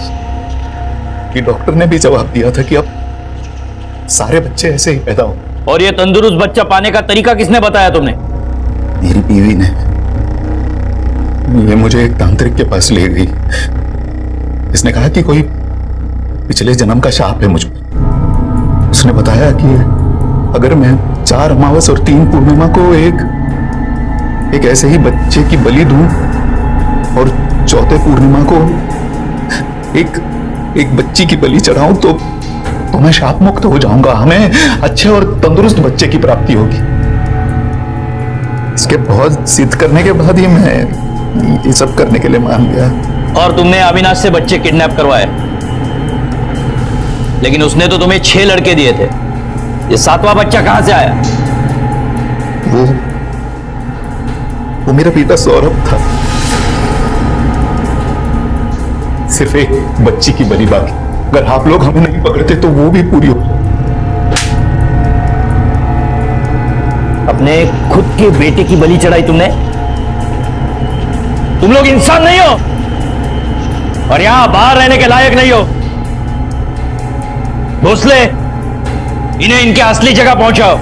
कि डॉक्टर ने भी जवाब दिया था कि अब सारे बच्चे ऐसे ही पैदा हो। और ये तंदुरुस्त बच्चा पाने का तरीका किसने बताया तुमने? मेरी बीवी ने। ये मुझे एक तांत्रिक के पास ले गई। इसने कहा कि कोई पिछले जन्म का शाप है मुझ पर। उसने बताया कि अगर मैं 4 अमावस और 3 पूर्णिमा को एक ऐसे ही बच्चे की बलि दूं और चौथे पूर्णिमा को एक बच्ची की बलि चढ़ाऊं तो मैं शाप मुक्त हो जाऊंगा। हमें अच्छे और तंदुरुस्त बच्चे की प्राप्ति होगी। इसके बहुत जिद करने के बाद ही मैं ये सब करने के लिए मान गया। और तुमने अविनाश से बच्चे किडनैप करवाए, लेकिन उसने तो तुम्हें 6 लड़के दिए थे। ये 7वां बच्चा कहां से आया? वो मेरा बेटा सौरभ था। सिर्फ एक बच्ची की बलि बाकी। अगर आप लोग हमें नहीं पकड़ते तो वो भी पूरी हो। अपने खुद के बेटे की बलि चढ़ाई तुमने? तुम लोग इंसान नहीं हो और यहां बाहर रहने के लायक नहीं हो। भोसले, इन्हें इनके असली जगह पहुंचाओ।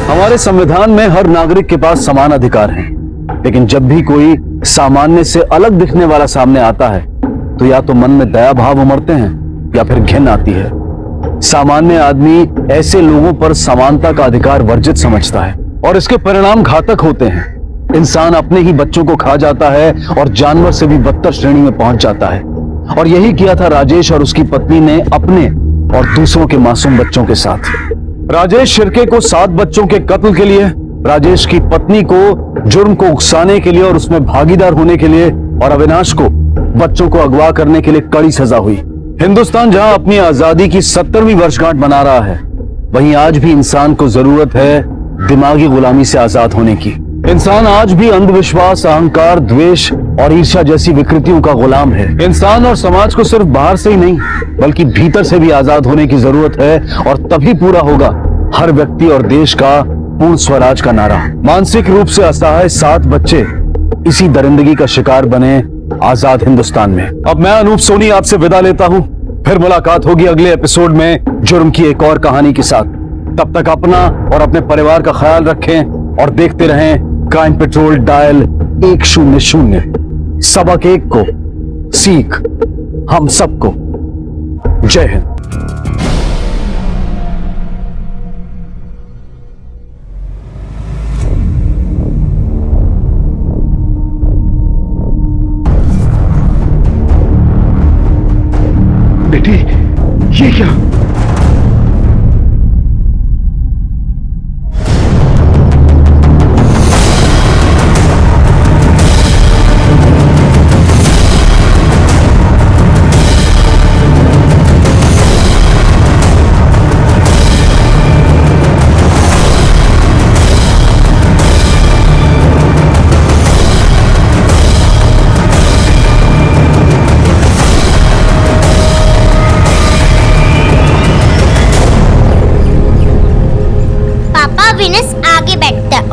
हमारे संविधान में हर नागरिक के पास समान अधिकार हैं, लेकिन जब भी कोई सामान्य से अलग दिखने वाला सामने आता है तो या तो मन में दया भाव उमड़ते हैं या फिर घिन आती है। सामान्य आदमी ऐसे लोगों पर समानता का अधिकार वर्जित समझता है और इसके परिणाम घातक होते हैं। इंसान अपने ही बच्चों को खा जाता है और जानवर से भी बदतर श्रेणी में पहुंच जाता है। और यही किया था राजेश और उसकी पत्नी ने अपने और दूसरों के मासूम बच्चों के साथ। राजेश शिर्के को 7 बच्चों के कत्ल के लिए, राजेश की पत्नी को जुर्म को उकसाने के लिए और उसमें भागीदार होने के लिए, और अविनाश को बच्चों को अगवा करने के लिए कड़ी सजा हुई। हिंदुस्तान जहां अपनी आजादी की 70वीं वर्षगांठ मना रहा है, वहीं आज भी इंसान को जरूरत है दिमागी गुलामी से आजाद होने की। इंसान आज भी अंधविश्वास, अहंकार, द्वेष और ईर्ष्या जैसी विकृतियों का गुलाम है। इंसान और समाज को सिर्फ बाहर से ही नहीं बल्कि भीतर से भी आजाद होने की जरूरत है, और तभी पूरा होगा हर व्यक्ति और देश का पूर्ण स्वराज का नारा। मानसिक रूप से असहाय 7 बच्चे इसी दरिंदगी का शिकार बने आजाद हिंदुस्तान में। अब मैं अनूप सोनी आपसे विदा लेता हूं, फिर मुलाकात होगी अगले एपिसोड में जुर्म की एक और कहानी के साथ। तब तक अपना और अपने परिवार का ख्याल रखें और देखते रहें क्राइम पेट्रोल डायल 100। सबक एक को सीख हम सबको। जय हिंद। बेटी, ये क्या?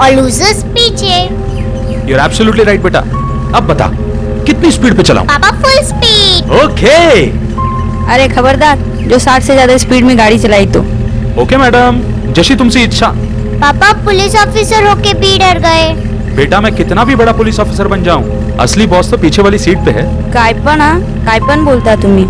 और लूजर्स पीछे। You're absolutely right बेटा। अब बता कितनी स्पीड पे चलाऊं? पापा फुल स्पीड। ओके। अरे खबरदार, जो 60 से ज्यादा स्पीड में गाड़ी चलाई तो। ओके मैडम, जैसी तुमसे इच्छा। पापा पुलिस ऑफिसर होके भी डर गए। बेटा मैं कितना भी बड़ा पुलिस ऑफिसर बन जाऊं, असली बॉस तो पीछे वाली सीट पे है। कायपन बोलता तुम्ही।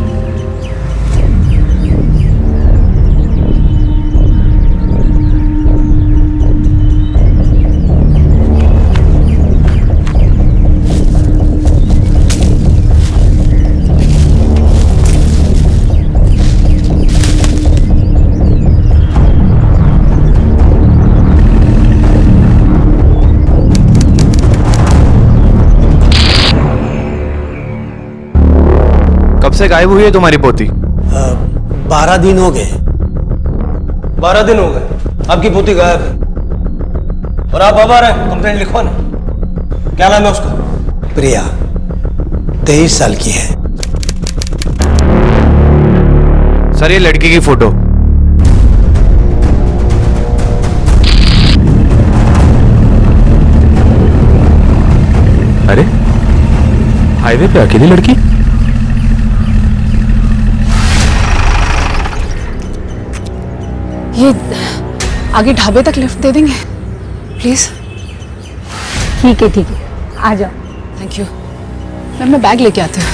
कब से गायब हुई है तुम्हारी पोती? 12 दिन हो गए। 12 दिन हो गए आपकी पोती गायब है, और आप अब आ रहे हैं कंप्लेंट लिखवा ना। क्या नाम है उसका? प्रिया 23 साल की है। सर ये लड़की की फोटो। अरे हाईवे पे अकेली लड़की। ये आगे ढाबे तक लिफ्ट दे देंगे प्लीज? ठीक है आ जाओ। Thank you. मैं बैग लेके आती हूँ।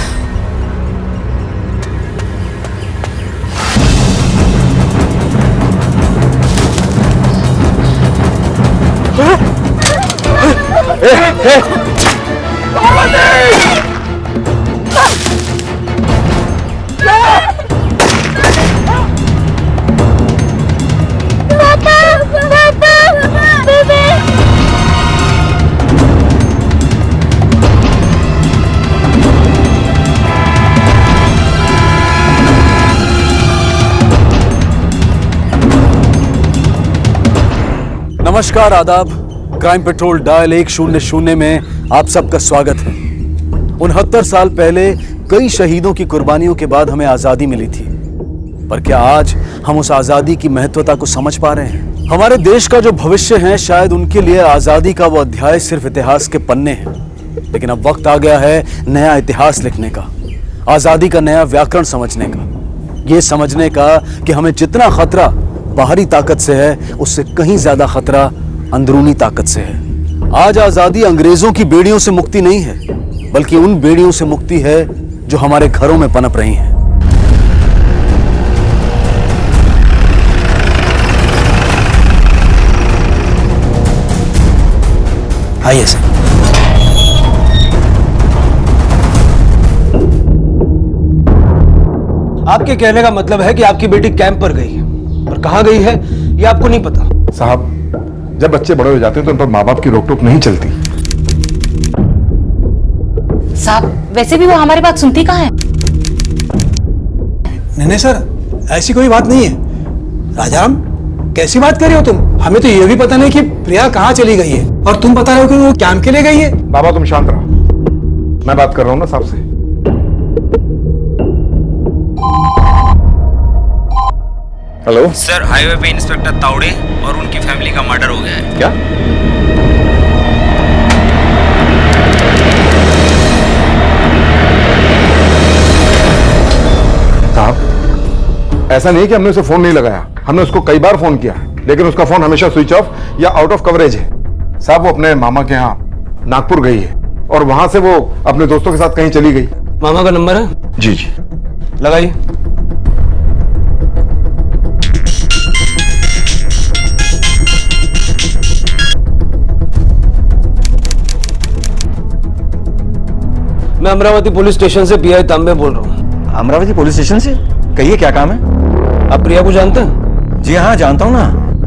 नमस्कार, आदाब। क्राइम पेट्रोल डायल 100 में आप सबका स्वागत है। 69 साल पहले कई शहीदों की कुर्बानियों के बाद हमें आजादी मिली थी, पर क्या आज हम उस आजादी की महत्वता को समझ पा रहे हैं? हमारे देश का जो भविष्य है, शायद उनके लिए आजादी का वो अध्याय सिर्फ इतिहास के पन्ने हैं, लेकिन अब वक्त आ गया है नया इतिहास लिखने का, आजादी का नया व्याकरण समझने का, ये समझने का कि हमें जितना खतरा बाहरी ताकत से है, उससे कहीं ज्यादा खतरा अंदरूनी ताकत से है। आज आजादी अंग्रेजों की बेड़ियों से मुक्ति नहीं है, बल्कि उन बेड़ियों से मुक्ति है जो हमारे घरों में पनप रही हैं। आइए सर। आपके कहने का मतलब है कि आपकी बेटी कैंप पर गई है, और कहां गई है ये आपको नहीं पता। साहब, जब बच्चे बड़े हो जाते हैं तो उन पर माँ बाप की रोक टोक नहीं चलती। साहब वैसे भी वो हमारी बात सुनती कहाँ है? नहीं सर, ऐसी कोई बात नहीं है। राजाराम, कैसी बात कर रहे हो तुम? हमें तो ये भी पता नहीं कि प्रिया कहाँ चली गई है, और तुम बता रहे हो कि वो कैंप के लिए गई है। बाबा तुम शांत रहो, मैं बात कर रहा हूँ ना साहब से। हेलो सर, हाईवे पे इंस्पेक्टर तावड़े और उनकी फैमिली का मर्डर हो गया है। क्या? साहब, ऐसा नहीं कि हमने उसे फोन नहीं लगाया, हमने उसको कई बार फोन किया, लेकिन उसका फोन हमेशा स्विच ऑफ या आउट ऑफ कवरेज है। साहब, वो अपने मामा के यहाँ नागपुर गई है और वहां से वो अपने दोस्तों के साथ कहीं चली गई। मामा का नंबर है? जी जी, लगाइए। मैं अमरावती पुलिस स्टेशन से पीआई तांबे बोल रहा हूँ। अमरावती पुलिस स्टेशन से? कहिए क्या काम है? आप प्रिया को जानते हैं? जी हाँ, जानता हूँ ना,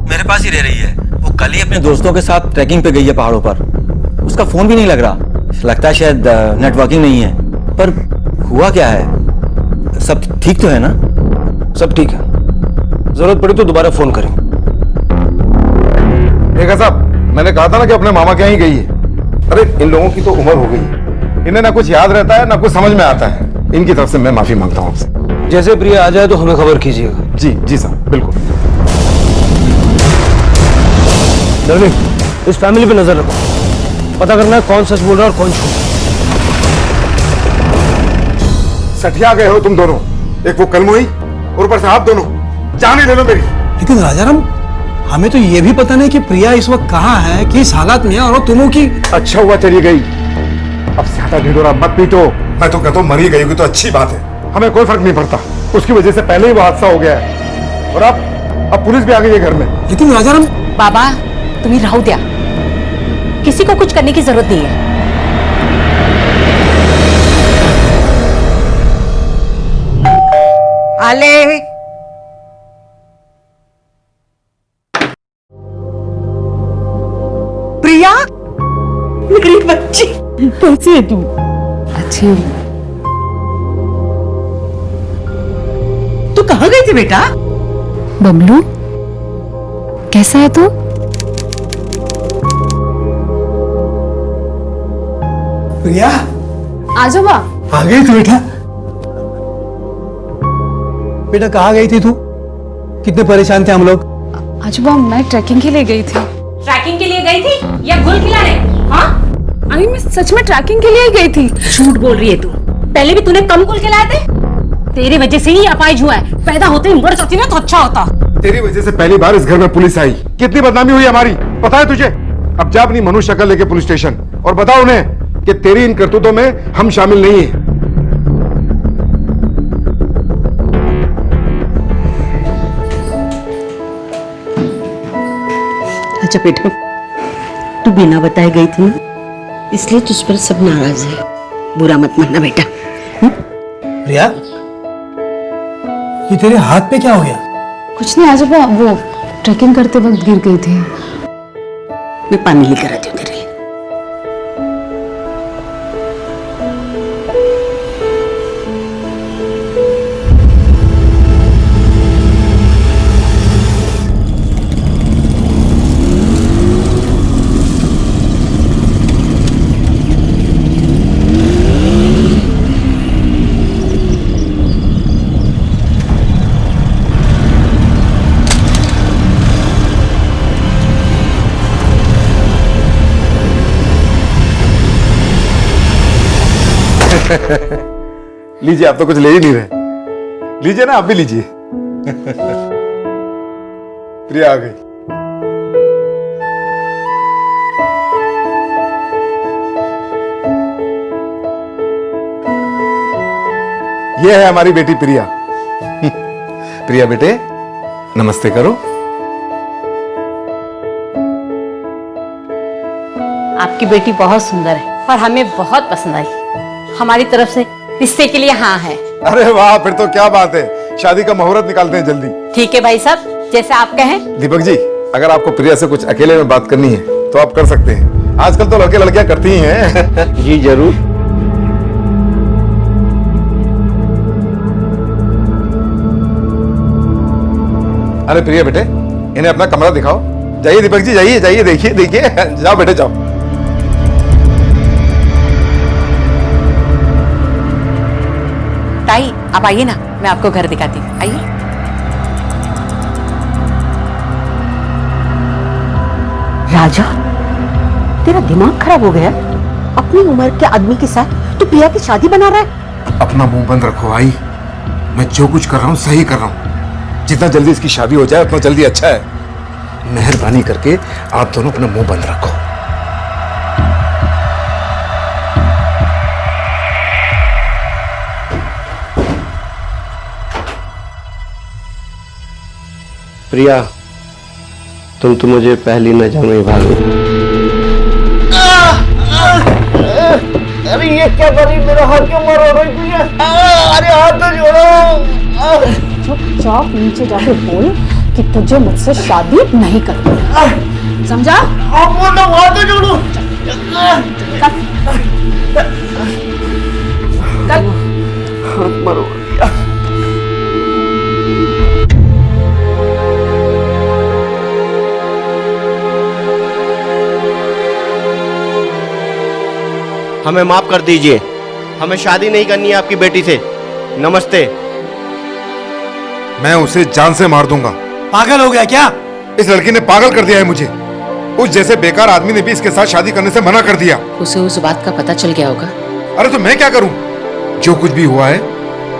मेरे पास ही रह रही है। वो कल ही अपने दोस्तों के साथ ट्रैकिंग पे गई है पहाड़ों पर। उसका फोन भी नहीं लग रहा, लगता है शायद नेटवर्किंग नहीं है। पर हुआ क्या है? सब ठीक तो है ना? सब ठीक है, जरूरत पड़ी तो दोबारा फोन करें। देखा साहब, मैंने कहा था ना कि अपने मामा के यहाँ ही गई है। अरे इन लोगों की तो उम्र हो गई, इन्हें ना कुछ याद रहता है ना कुछ समझ में आता है। इनकी तरफ से मैं माफी मांगता हूँ आपसे। जैसे प्रिया आ जाए तो हमें खबर कीजिएगा। जी जी साहब, बिल्कुल। डार्लिंग, इस फैमिली पे नजर रखो, पता करना है कौन सच बोल रहा है और कौन झूठ। सठिया गए हो तुम दोनों, एक वो कलमुई और ऊपर से आप दोनों। जाने ले लो मेरी। लेकिन राजाराम, हमें तो ये भी पता नहीं कि प्रिया इस वक्त कहाँ है, किस हालात में है, और तुमों की। अच्छा हुआ चली गई, अब ज्यादा ढिढोरा मत पीटो। मैं तो कहता हूँ मरी गई होगी तो अच्छी बात है, हमें कोई फर्क नहीं पड़ता। उसकी वजह से पहले ही वो हादसा हो गया है और अब पुलिस भी आ गई है घर में। लेकिन राजाराम। बाबा तुम्हें राहु दिया, किसी को कुछ करने की जरूरत नहीं है। आले प्रिया, मेरी बच्ची, कैसी है तू? अच्छी हूँ। तू कहाँ गई थी बेटा? बबलू, कैसा है तू? प्रिया, आ जाओ बा। आ गई तू बेटा? बेटा कहाँ गई थी तू? कितने परेशान थे हम लोग। आजूबा, मैं ट्रैकिंग के लिए गई थी। ट्रैकिंग के लिए गई थी या गुल खिलाने? हाँ, अरे मैं सच में ट्रैकिंग के लिए ही गई थी। झूठ बोल रही है तू। पहले भी तूने कम गुल खिलाए थे। तेरी वजह से ही अपाहिज हुआ है। पैदा होते ही मर जाती ना तो अच्छा होता। तेरी वजह से पहली बार इस घर में पुलिस आई। कितनी बदनामी हुई हमारी, पता है तुझे? अब जा अपनी मनुष्य शक्ल लेके पुलिस स्टेशन और बताओ उन्हें कि तेरी इन करतूतों में हम शामिल नहीं हैं। अच्छा बेटा, तू बिना बताए गई थी ना, इसलिए तुझ पर सब नाराज है। बुरा मत मानना बेटा। प्रिया, ये तेरे हाथ पे क्या हो गया? कुछ नहीं आजूबा, वो ट्रैकिंग करते वक्त गिर गई थी। मैं पानी लेकर आती हूँ तेरे लिए। लीजिए, आप तो कुछ ले ही नहीं रहे। लीजिए ना, आप भी लीजिए। प्रिया आ गई। ये है हमारी बेटी प्रिया। प्रिया बेटे, नमस्ते करो। आपकी बेटी बहुत सुंदर है और हमें बहुत पसंद आई। हमारी तरफ से रिश्ते के लिए हाँ है। अरे वाह, फिर तो क्या बात है। शादी का मुहूर्त निकालते हैं जल्दी। ठीक है भाई साहब, जैसा आप कहें। दीपक जी, अगर आपको प्रिया से कुछ अकेले में बात करनी है तो आप कर सकते हैं। आजकल तो लड़के लड़कियां करती ही हैं। जी जरूर। अरे प्रिया बेटे, इन्हें अपना कमरा दिखाओ। जाइए दीपक जी, जाइए जाइए, देखिए देखिए, जाओ बेटे जाओ। ताई आप आइए ना, मैं आपको घर दिखाती हूँ, आइए। राजा, तेरा दिमाग खराब हो गया? अपनी उम्र के आदमी के साथ तू प्रिया की शादी बना रहा है? अपना मुंह बंद रखो भाई, मैं जो कुछ कर रहा हूँ सही कर रहा हूँ। जितना जल्दी इसकी शादी हो जाए उतना जल्दी अच्छा है। मेहरबानी करके आप दोनों अपना मुंह बंद रखो। प्रिया, तुम तो मुझे पहली नजर में ही भाग गई। अरे ये क्या करी, मेरा हाथ क्यों मार रही प्रिया? अरे हाथ तो जोड़ो। चुपचाप नीचे जाके बोल कि तुझे मुझसे शादी नहीं करनी, समझा? आप बोल दो, हाथ तो जोड़ो। हाथ मारो प्रिया। हमें माफ कर दीजिए, हमें शादी नहीं करनी है आपकी बेटी से। नमस्ते। मैं उसे जान से मार दूंगा। पागल हो गया क्या? इस लड़की ने पागल कर दिया है मुझे। उस जैसे बेकार आदमी ने भी इसके साथ शादी करने से मना कर दिया। उसे उस बात का पता चल गया होगा। अरे तो मैं क्या करूं? जो कुछ भी हुआ है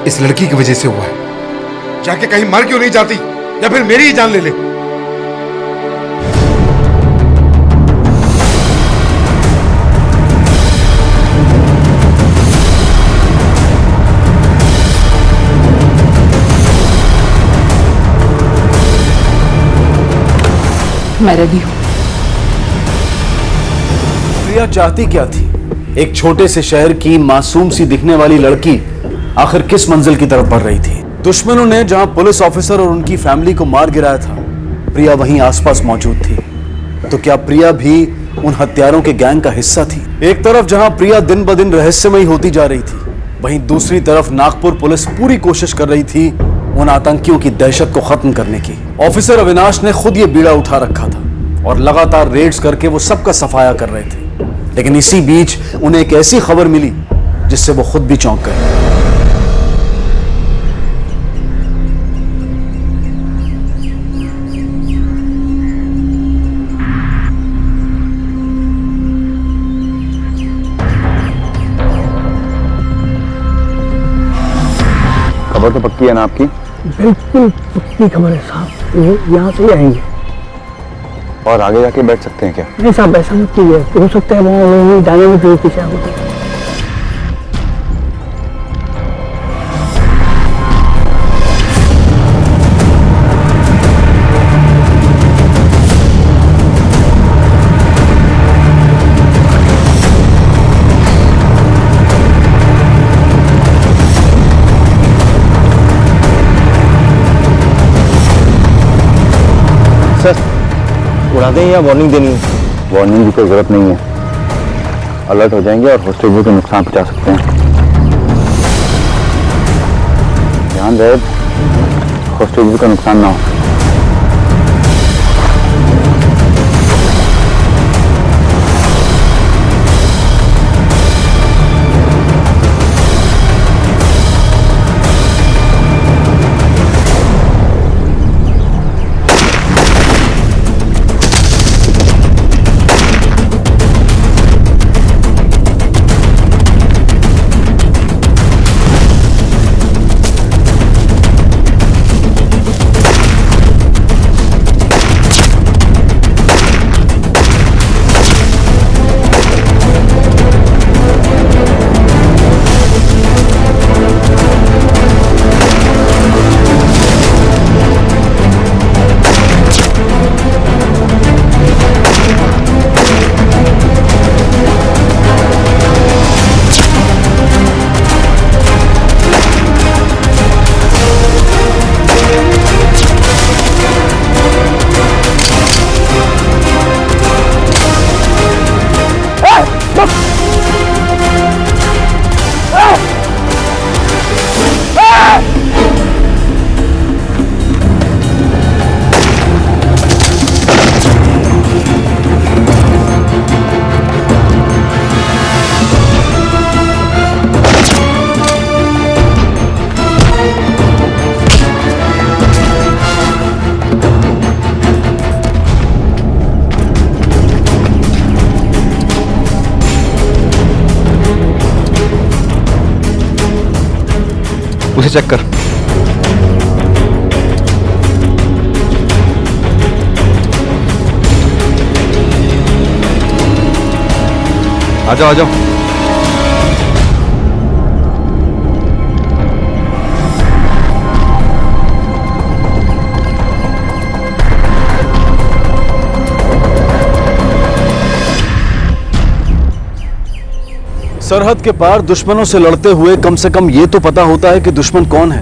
इस लड़की की वजह से हुआ है। जाके कहीं मर क्यों नहीं जाती, या फिर मेरी ही जान ले ले। मैं रेडी हूँ। प्रिया चाहती क्या थी? एक छोटे से शहर की मासूम सी दिखने वाली लड़की आखिर किस मंजिल की तरफ बढ़ रही थी? दुश्मनों ने जहां पुलिस ऑफिसर और उनकी फैमिली को मार गिराया था, प्रिया वहीं आसपास मौजूद थी। तो क्या प्रिया भी उन हत्यारों के गैंग का हिस्सा थी? एक तरफ जहां प्रिया दिन ब दिन रहस्यमयी होती जा रही थी, वहीं दूसरी तरफ नागपुर पुलिस पूरी कोशिश कर रही थी उन आतंकियों की दहशत को खत्म करने की। ऑफिसर अविनाश ने खुद ये बीड़ा उठा रखा था और लगातार रेड्स करके वो सबका सफाया कर रहे थे। लेकिन इसी बीच उन्हें एक ऐसी खबर मिली जिससे वो खुद भी चौंक गए। खबर तो पक्की है ना आपकी? बिल्कुल पक्की खबर है साहब, ये यहाँ से ही आएंगे। और आगे जाके बैठ सकते हैं क्या? नहीं साहब, ऐसा मत कीजिए, हो सकता है वो जाने में जो पीछे होता है। सर, उड़ा दें या वार्निंग देनी है? वार्निंग की कोई जरूरत नहीं है। अलर्ट हो जाएंगे और हॉस्टेज को नुकसान पहुंचा सकते हैं। ध्यान रहे हॉस्टेज का नुकसान ना हो। पीछे चेक कर। आ जाओ आ जाओ। सरहद के पार दुश्मनों से लड़ते हुए कम से कम ये तो पता होता है कि दुश्मन कौन है,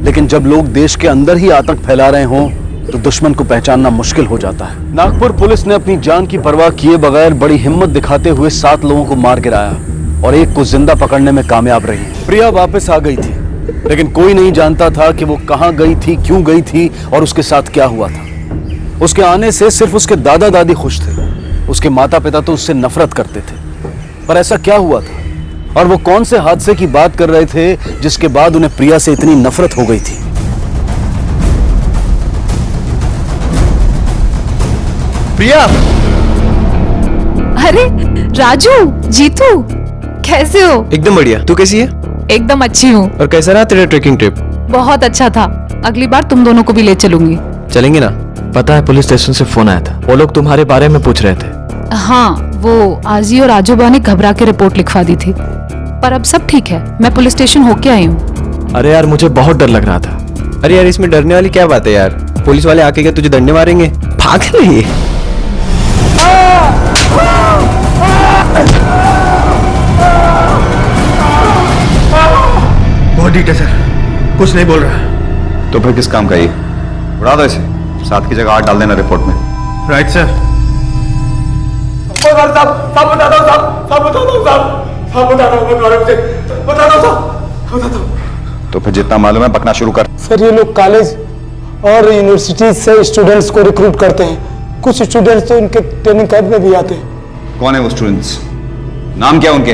लेकिन जब लोग देश के अंदर ही आतंक फैला रहे हों तो दुश्मन को पहचानना मुश्किल हो जाता है। नागपुर पुलिस ने अपनी जान की परवाह किए बगैर बड़ी हिम्मत दिखाते हुए 7 लोगों को मार गिराया और एक को जिंदा पकड़ने में कामयाब रही। प्रिया वापस आ गई थी, लेकिन कोई नहीं जानता था कि वो कहां गई थी, क्यों गई थी और उसके साथ क्या हुआ था। उसके आने से सिर्फ उसके दादा दादी खुश थे, उसके माता पिता तो उससे नफरत करते थे। पर ऐसा क्या हुआ था और वो कौन से हादसे की बात कर रहे थे जिसके बाद उन्हें प्रिया से इतनी नफरत हो गई थी? प्रिया! अरे राजू, जीतू, कैसे हो? एकदम बढ़िया। तू कैसी है? एकदम अच्छी हूँ। और कैसा रहा तेरा ट्रेकिंग ट्रिप? बहुत अच्छा था। अगली बार तुम दोनों को भी ले चलूंगी। चलेंगे ना? पता है पुलिस स्टेशन से फोन आया था, वो लोग तुम्हारे बारे में पूछ रहे थे। हाँ, वो आजी और आजोबा ने घबरा के रिपोर्ट लिखवा दी थी, पर अब सब ठीक है। मैं पुलिस स्टेशन होके आई हूँ। अरे यार मुझे बहुत डर लग रहा था। अरे यार इसमें डरने वाली क्या बात है यार? पुलिस वाले आके क्या तुझे डंडे मारेंगे? भाग नहीं। बहुत डीट है सर, कुछ नहीं बोल रहा। तो फिर किस काम का ये? उड़ा दो इसे, 7 की जगह 8 डाल देना रिपोर्ट में। Right sir. तो फिर जितना मालूम है पकना शुरू कर। सर ये लोग कॉलेज और यूनिवर्सिटी से स्टूडेंट्स को रिक्रूट करते हैं। कुछ स्टूडेंट्स तो उनके ट्रेनिंग कैंप में भी आते हैं। कौन है वो स्टूडेंट्स? नाम क्या उनके?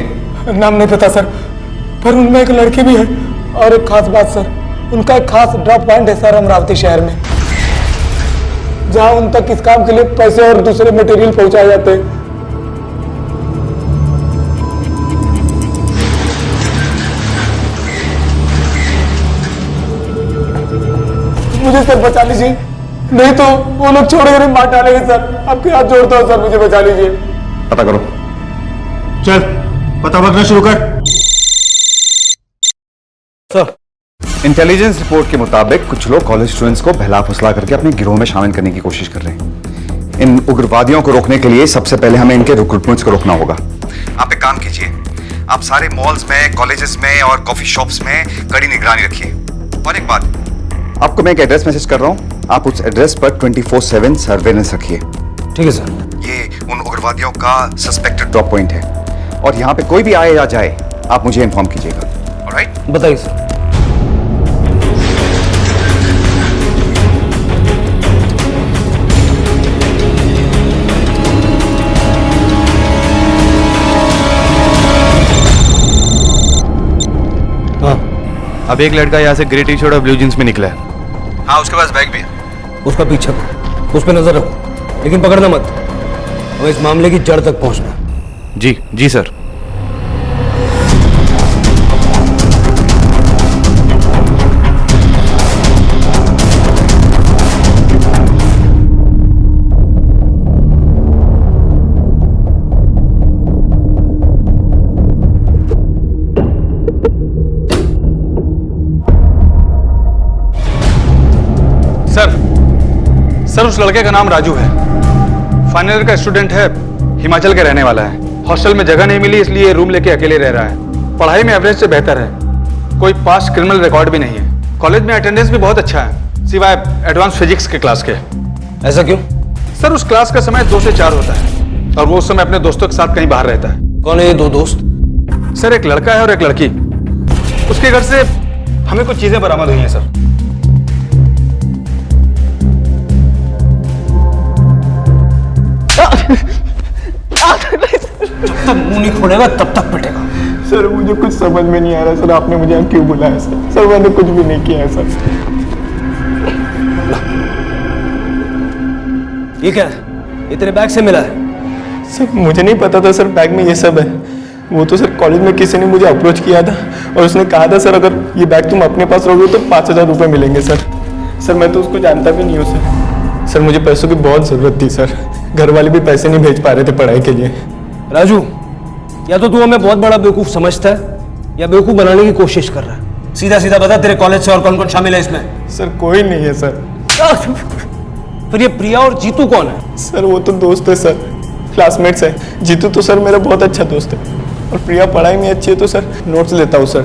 नाम नहीं पता सर, पर उनमें एक लड़की भी है। और एक खास बात सर, उनका एक खास ड्रॉप पॉइंट है सर अमरावती शहर में, जहां उन तक इस काम के लिए पैसे और दूसरे मटेरियल पहुंचाए जाते हैं। मुझे सर बचा लीजिए, नहीं तो वो लोग छोड़कर मार डालेंगे सर। आपके हाथ जोड़ता हूं सर, मुझे बचा लीजिए। पता करो। चल पता बकना शुरू कर। सर, इंटेलिजेंस रिपोर्ट के मुताबिक कुछ लोग कॉलेज स्टूडेंट्स को बहला फुसला करके अपने गिरोह में शामिल करने की कोशिश कर रहे हैं। इन उग्रवादियों को रोकने के लिए सबसे पहले हमें इनके रिक्रूटमेंट्स को रोकना होगा। आप एक काम कीजिए, आप सारे मॉल्स में, कॉलेजेस में और कॉफी शॉप्स में कड़ी निगरानी रखिए। और एक बात, आपको मैं एक एड्रेस मैसेज कर रहा हूं, आप उस एड्रेस पर 24/7 सर्वेलेंस रखिए। ठीक है सर। ये उन उग्रवादियों का सस्पेक्टेड ड्रॉप पॉइंट है और यहाँ पे कोई भी आए या जाए आप मुझे इन्फॉर्म कीजिएगा। ऑलराइट? बताइए सर। अब एक लड़का यहाँ से ग्रे टी शर्ट और ब्लू जींस में निकला है। हाँ, उसके पास बैग भी है। उसका पीछा करो, उस पर नजर रखो, लेकिन पकड़ना मत। हमें इस मामले की जड़ तक पहुंचना। जी जी सर। सर उस लड़के का नाम राजू है, फाइनल ईयर का स्टूडेंट है, हिमाचल के रहने वाला है। हॉस्टल में जगह नहीं मिली इसलिए रूम लेके अकेले रह रहा है। पढ़ाई में एवरेज से बेहतर है, कोई पास्ट क्रिमिनल रिकॉर्ड भी नहीं है। कॉलेज में अटेंडेंस भी बहुत अच्छा है, सिवाय एडवांस फिजिक्स के क्लास के। ऐसा क्यों? सर उस क्लास का समय 2 से 4 होता है और वो उस समय अपने दोस्तों के साथ कहीं बाहर रहता है। कौन है ये 2 दोस्त? सर एक लड़का है और एक लड़की। उसके घर से हमें कुछ चीजें बरामद हुई हैं सर। जब तक मुंह नहीं खोलेगा तब तक पिटेगा। सर मुझे कुछ समझ में नहीं आ रहा सर, आपने मुझे यहाँ क्यों बुलाया सर? सर मैंने कुछ भी नहीं किया है सर। ये क्या है? ये तेरे बैग से मिला है? सर मुझे नहीं पता था सर बैग में ये सब है। वो तो सर कॉलेज में किसी ने मुझे अप्रोच किया था और उसने कहा था सर अगर ये बैग तुम अपने पास रखोगे तो 5,000 रुपये मिलेंगे सर। सर मैं तो उसको जानता भी नहीं हूँ सर। सर मुझे पैसों की बहुत ज़रूरत थी सर, घर वाले भी पैसे नहीं भेज पा रहे थे पढ़ाई के लिए। राजू, या तो तू हमें बहुत बड़ा बेवकूफ़ समझता है या बेवकूफ़ बनाने की कोशिश कर रहा है। सीधा सीधा बता, तेरे कॉलेज से और कौन कौन शामिल है इसमें? सर कोई नहीं है सर। फिर ये प्रिया और जीतू कौन है? सर वो तो दोस्त है सर, क्लासमेट्स है। जीतू तो सर मेरा बहुत अच्छा दोस्त है और प्रिया पढ़ाई में अच्छी है तो सर नोट्स लेता हूँ सर।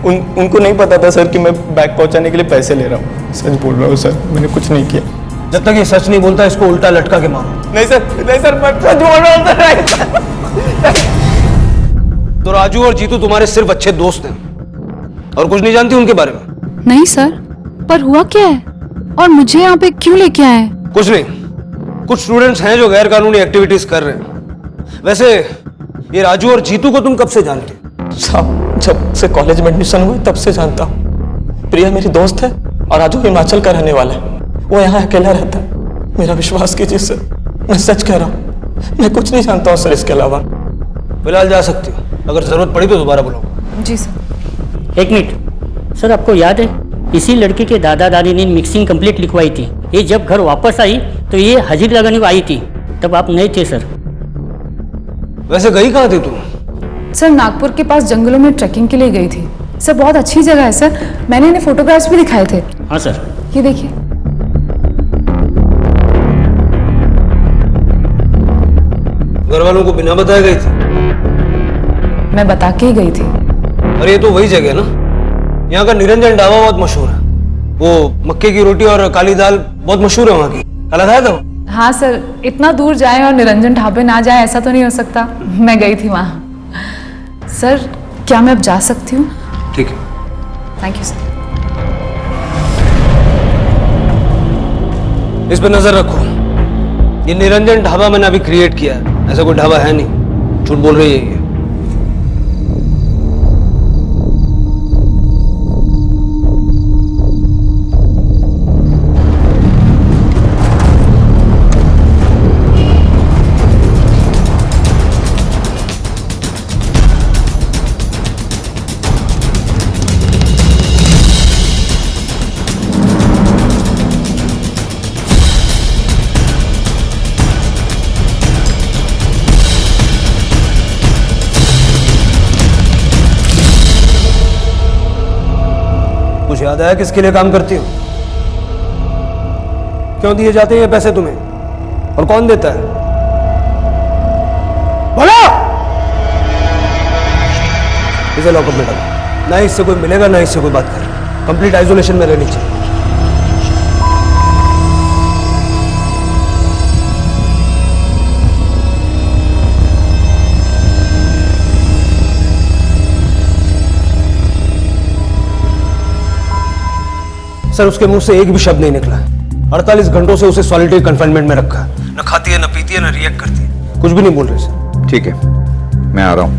उनको नहीं पता था सर कि मैं बैग पहुँचाने के लिए पैसे ले रहा हूँ। सच बोल रहा हूँ सर, मैंने कुछ नहीं किया। जब तक ये सच नहीं बोलता इसको उल्टा लटका के मारो। नहीं सर मैं सच बोल रहा हूँ सर। तो राजू और जीतू तुम्हारे सिर्फ अच्छे दोस्त हैं और कुछ नहीं जानती उनके बारे में? नहीं सर, पर हुआ क्या है और मुझे यहाँ पे क्यों लेके आए? कुछ नहीं, कुछ स्टूडेंट्स हैं जो गैर कानूनी एक्टिविटीज कर रहे हैं। वैसे ये राजू और जीतू को तुम कब से जानते हो? साहब जब से कॉलेज में एडमिशन हुई तब से जानता हूँ। प्रिया मेरी दोस्त है और राजू हिमाचल का रहने वाला है। वो यहाँ अकेला रहता है। मेरा विश्वास कीजिए सर, मैं सच कह रहा हूँ, मैं कुछ नहीं जानता हूँ सर इसके अलावा। फिलहाल जा सकती हो, अगर जरूरत पड़ी तो दोबारा बुलाओ। जी सर। एक मिनट सर, आपको याद है इसी लड़की के दादा दादी ने मिक्सिंग कंप्लीट लिखवाई थी। ये जब घर वापस आई तो ये हाजिर लगाने को आई थी, तब आप नहीं थे सर। वैसे गई कहाँ थी तुम? सर नागपुर के पास जंगलों में ट्रैकिंग के लिए गई थी सर। बहुत अच्छी जगह है सर, मैंने इन्हें फोटोग्राफ्स भी दिखाए थे। हाँ सर, ये देखिए। घर वालों को बिना बताए गई थी? मैं बता के ही गई थी। अरे ये तो वही जगह है ना, यहाँ का निरंजन ढाबा बहुत मशहूर है। वो मक्के की रोटी और काली दाल बहुत मशहूर है वहाँ की। कल खाया था? हाँ सर, इतना दूर जाए और निरंजन ढाबे ना जाए ऐसा तो नहीं हो सकता। मैं गई थी वहाँ। सर क्या मैं अब जा सकती हूँ? ठीक है। Thank you sir. इस पर नजर रखो, ये निरंजन ढाबा मैंने अभी क्रिएट किया है, ऐसा कोई ढाबा है नहीं। झूठ बोल रही है ये। कुछ याद आया किसके लिए काम करती हो? क्यों दिए जाते हैं ये पैसे तुम्हें और कौन देता है? बोलो! इसे लॉकअप में डालो, ना इससे कोई मिलेगा ना इससे कोई बात करेगा। कंप्लीट आइसोलेशन में रहनी चाहिए। सर उसके मुंह से एक भी शब्द नहीं निकला है। 48 घंटों से उसे सॉलिटरी कन्फाइनमेंट में रखा है। न खाती है, न पीती है, न रिएक्ट करती है, कुछ भी नहीं बोल रहे सर। ठीक है, मैं आ रहा हूं।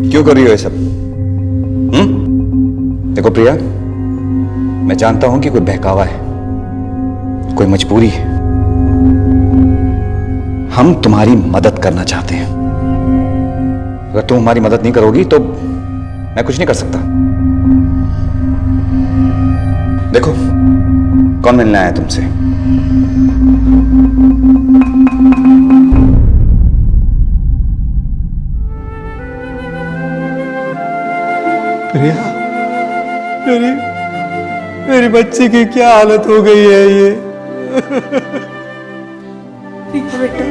क्यों कर रही हो ये सब? देखो प्रिया, मैं जानता हूं कि कोई बहकावा है, कोई मजबूरी है। हम तुम्हारी मदद करना चाहते हैं। अगर तुम हमारी मदद नहीं करोगी तो मैं कुछ नहीं कर सकता। देखो कौन मिलने आया तुमसे। प्रिया, मेरी बच्ची की क्या हालत हो गई है ये? बेटा,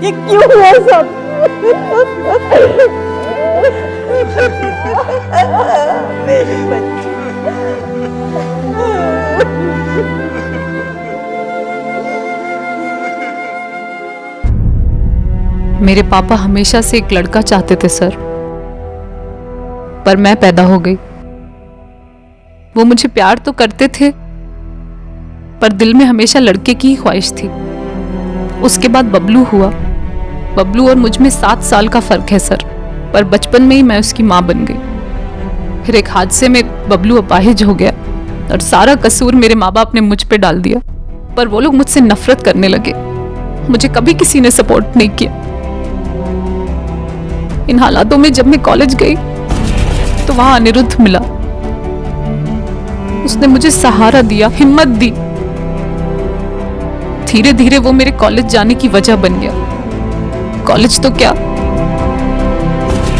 ये क्यों हुआ सब? मेरी बच्ची। मेरे पापा हमेशा से एक लड़का चाहते थे सर, पर मैं पैदा हो गई। वो मुझे प्यार तो करते थे, पर दिल में हमेशा लड़के की ही ख्वाहिश थी। उसके बाद बबलू हुआ। बबलू और मुझ में 7 साल का फर्क है सर, पर बचपन में ही मैं उसकी माँ बन गई। फिर एक हादसे में बबलू अपाहिज हो गया और सारा कसूर मेरे माँ बाप ने मुझ पे डाल दिया। पर वो लोग मुझसे नफरत करने लगे। मुझे कभी किसी ने सपोर्ट नहीं किया। इन हालातों में जब मैं कॉलेज गई तो वहां अनिरुद्ध मिला। उसने मुझे सहारा दिया, हिम्मत दी। धीरे धीरे वो मेरे कॉलेज जाने की वजह बन गया। कॉलेज तो क्या,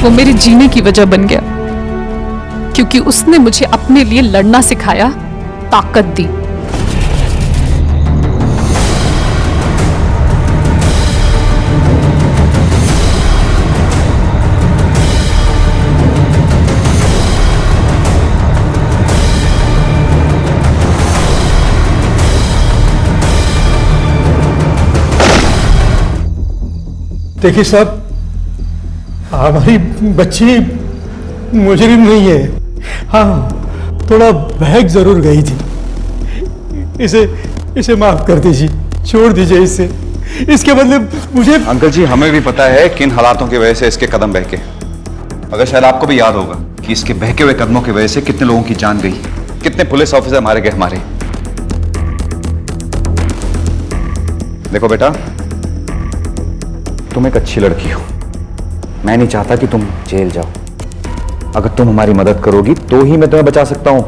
वो मेरे जीने की वजह बन गया, क्योंकि उसने मुझे अपने लिए लड़ना सिखाया, ताकत दी। देखिए साहब, हमारी बच्ची मुजरिम नहीं है। हाँ, थोड़ा बहक जरूर गई थी। इसे माफ कर दीजिए, छोड़ दीजिए इसे। इसके बदले मुझे। अंकल जी, हमें भी पता है किन हालातों की वजह से इसके कदम बहके। अगर शायद आपको भी याद होगा कि इसके बहके हुए कदमों की वजह से कितने लोगों की जान गई, कितने पुलिस ऑफिसर मारे गए हमारे। देखो बेटा, तुम एक अच्छी लड़की हो। मैं नहीं चाहता कि तुम जेल जाओ। अगर तुम हमारी मदद करोगी तो ही मैं तुम्हें बचा सकता हूं।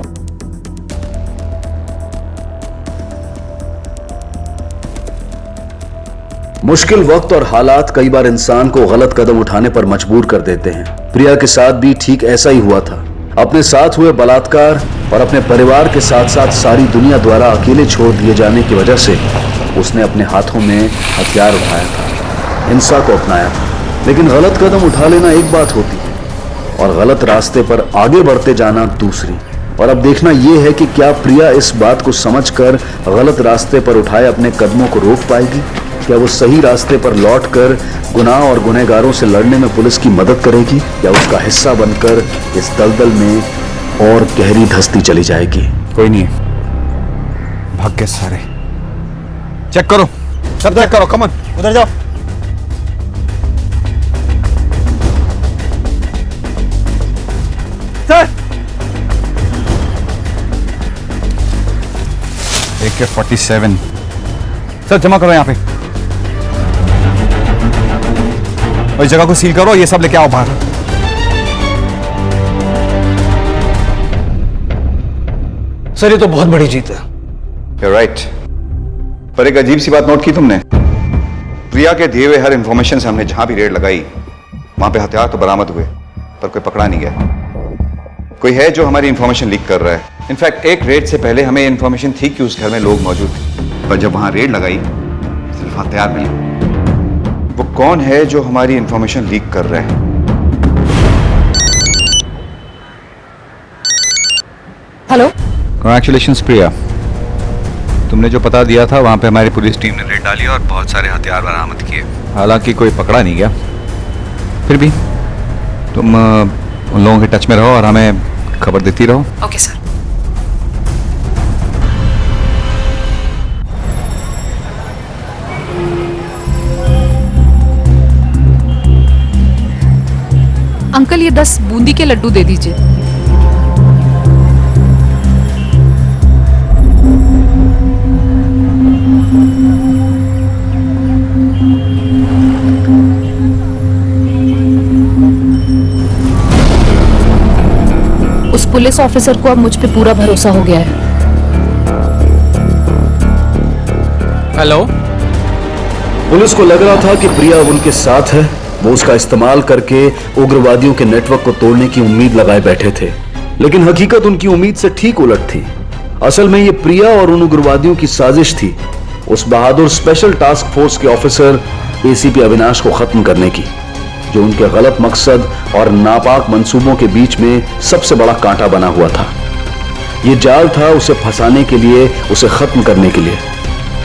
मुश्किल वक्त और हालात कई बार इंसान को गलत कदम उठाने पर मजबूर कर देते हैं। प्रिया के साथ भी ठीक ऐसा ही हुआ था। अपने साथ हुए बलात्कार और अपने परिवार के साथ साथ सारी दुनिया द्वारा अकेले छोड़ दिए जाने की वजह से उसने अपने हाथों में हथियार उठाया था, हिंसा को अपनाया था। लेकिन गलत कदम उठा लेना एक बात होती है और गलत रास्ते पर आगे बढ़ते जाना दूसरी। और अब देखना यह है कि क्या प्रिया इस बात को समझकर गलत रास्ते पर उठाए अपने कदमों को रोक पाएगी। क्या वो सही रास्ते पर लौटकर गुनाह और गुनहगारों से लड़ने में पुलिस की मदद करेगी, या उसका हिस्सा बनकर इस दलदल में और गहरी धंसती चली जाएगी। कोई नहीं, भाग के सारे चेक करो, सब चेक करो। कमन, उधर जाओ। सर, AK-47 सर जमा करो यहाँ पे, और इस जगह को सील करो। ये सब लेके आओ बाहर। सर, ये तो बहुत बड़ी जीत है। You're right. पर एक अजीब सी बात नोट की तुमने? प्रिया के दिए हुए हर इंफॉर्मेशन से हमने जहां भी रेड लगाई वहां पे हथियार तो बरामद हुए, पर कोई पकड़ा नहीं गया। कोई है जो हमारी इंफॉर्मेशन लीक कर रहा है। इनफैक्ट एक रेड से पहले हमें इंफॉर्मेशन थी कि उस घर में लोग मौजूद थे, पर जब वहां रेड लगाई सिर्फ हथियार मिले। वो कौन है जो हमारी इंफॉर्मेशन लीक कर रहा है? हेलो, कांग्रेचुलेशंस प्रिया, तुमने जो पता दिया था वहां पे हमारी पुलिस टीम ने रेड डाली और बहुत सारे हथियार बरामद किए। हालांकि कोई पकड़ा नहीं गया, फिर भी तुम उन लोगों के टच में रहो और हमें खबर देती रहो। Okay sir. अंकल, ये 10 बूंदी के लड्डू दे दीजिए। उस पुलिस ऑफिसर को अब मुझ पे पूरा भरोसा हो गया है। हेलो, पुलिस को लग रहा था कि प्रिया उनके साथ है। वो उसका इस्तेमाल करके उग्रवादियों के नेटवर्क को तोड़ने की उम्मीद लगाए बैठे थे, लेकिन हकीकत उनकी उम्मीद से ठीक उलट थी। असल में ये प्रिया और उन उग्रवादियों की साजिश थी, उस बहादुर स्पेशल टास्क फोर्स के ऑफिसर एसीपी अविनाश को खत्म करने की, जो उनके गलत मकसद और नापाक मंसूबों के बीच में सबसे बड़ा कांटा बना हुआ था। ये जाल था उसे फंसाने के लिए, उसे खत्म करने के लिए।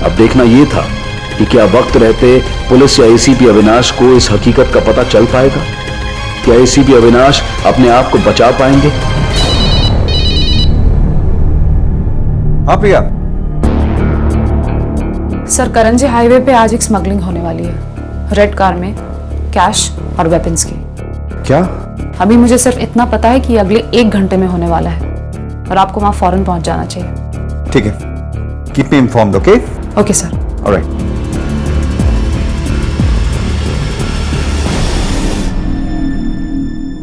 अब देखना यह था कि क्या वक्त रहते पुलिस या एसीपी अविनाश को इस हकीकत का पता चल पाएगा। क्या एसीपी अविनाश अपने आप को बचा पाएंगे? हाँ प्रिया। सर, करंजी हाईवे पे आज एक स्मगलिंग होने वाली है, रेड कार में कैश और वेपन्स की। क्या? अभी मुझे सिर्फ इतना पता है कि अगले 1 घंटे में होने वाला है, और आपको वहां फौरन पहुंच जाना चाहिए। ठीक है, keep me informed, okay? Okay sir. Alright.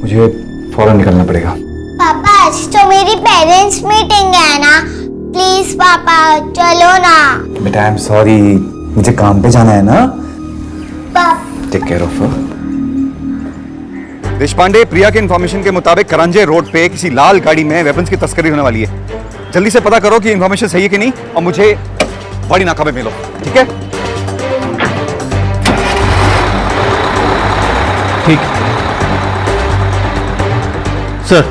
मुझे फौरन निकलना पड़ेगा। पापा आज तो मेरी पेरेंट्स मीटिंग है ना, प्लीज पापा चलो ना। बेटा आई एम सॉरी, मुझे काम पे जाना है ना। Take care of her. Deshpande, Priya के इंफॉर्मेशन के मुताबिक करंजे रोड पे किसी लाल गाड़ी में वेपन्स की तस्करी होने वाली है। जल्दी से पता करो कि इंफॉर्मेशन सही है कि नहीं और मुझे बड़ी नाका पे मिलो, ठीक है? ठीक। सर,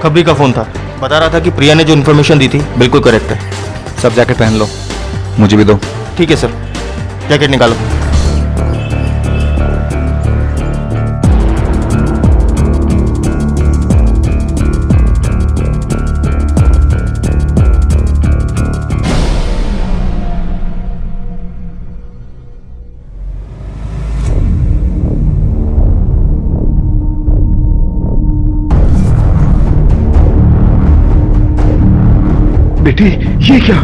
खबरी का फोन था, बता रहा था कि प्रिया ने जो इन्फॉर्मेशन दी थी बिल्कुल करेक्ट है। सब जैकेट पहन लो, मुझे भी दो। ठीक है सर, जैकेट निकालो। बेटी ये क्या?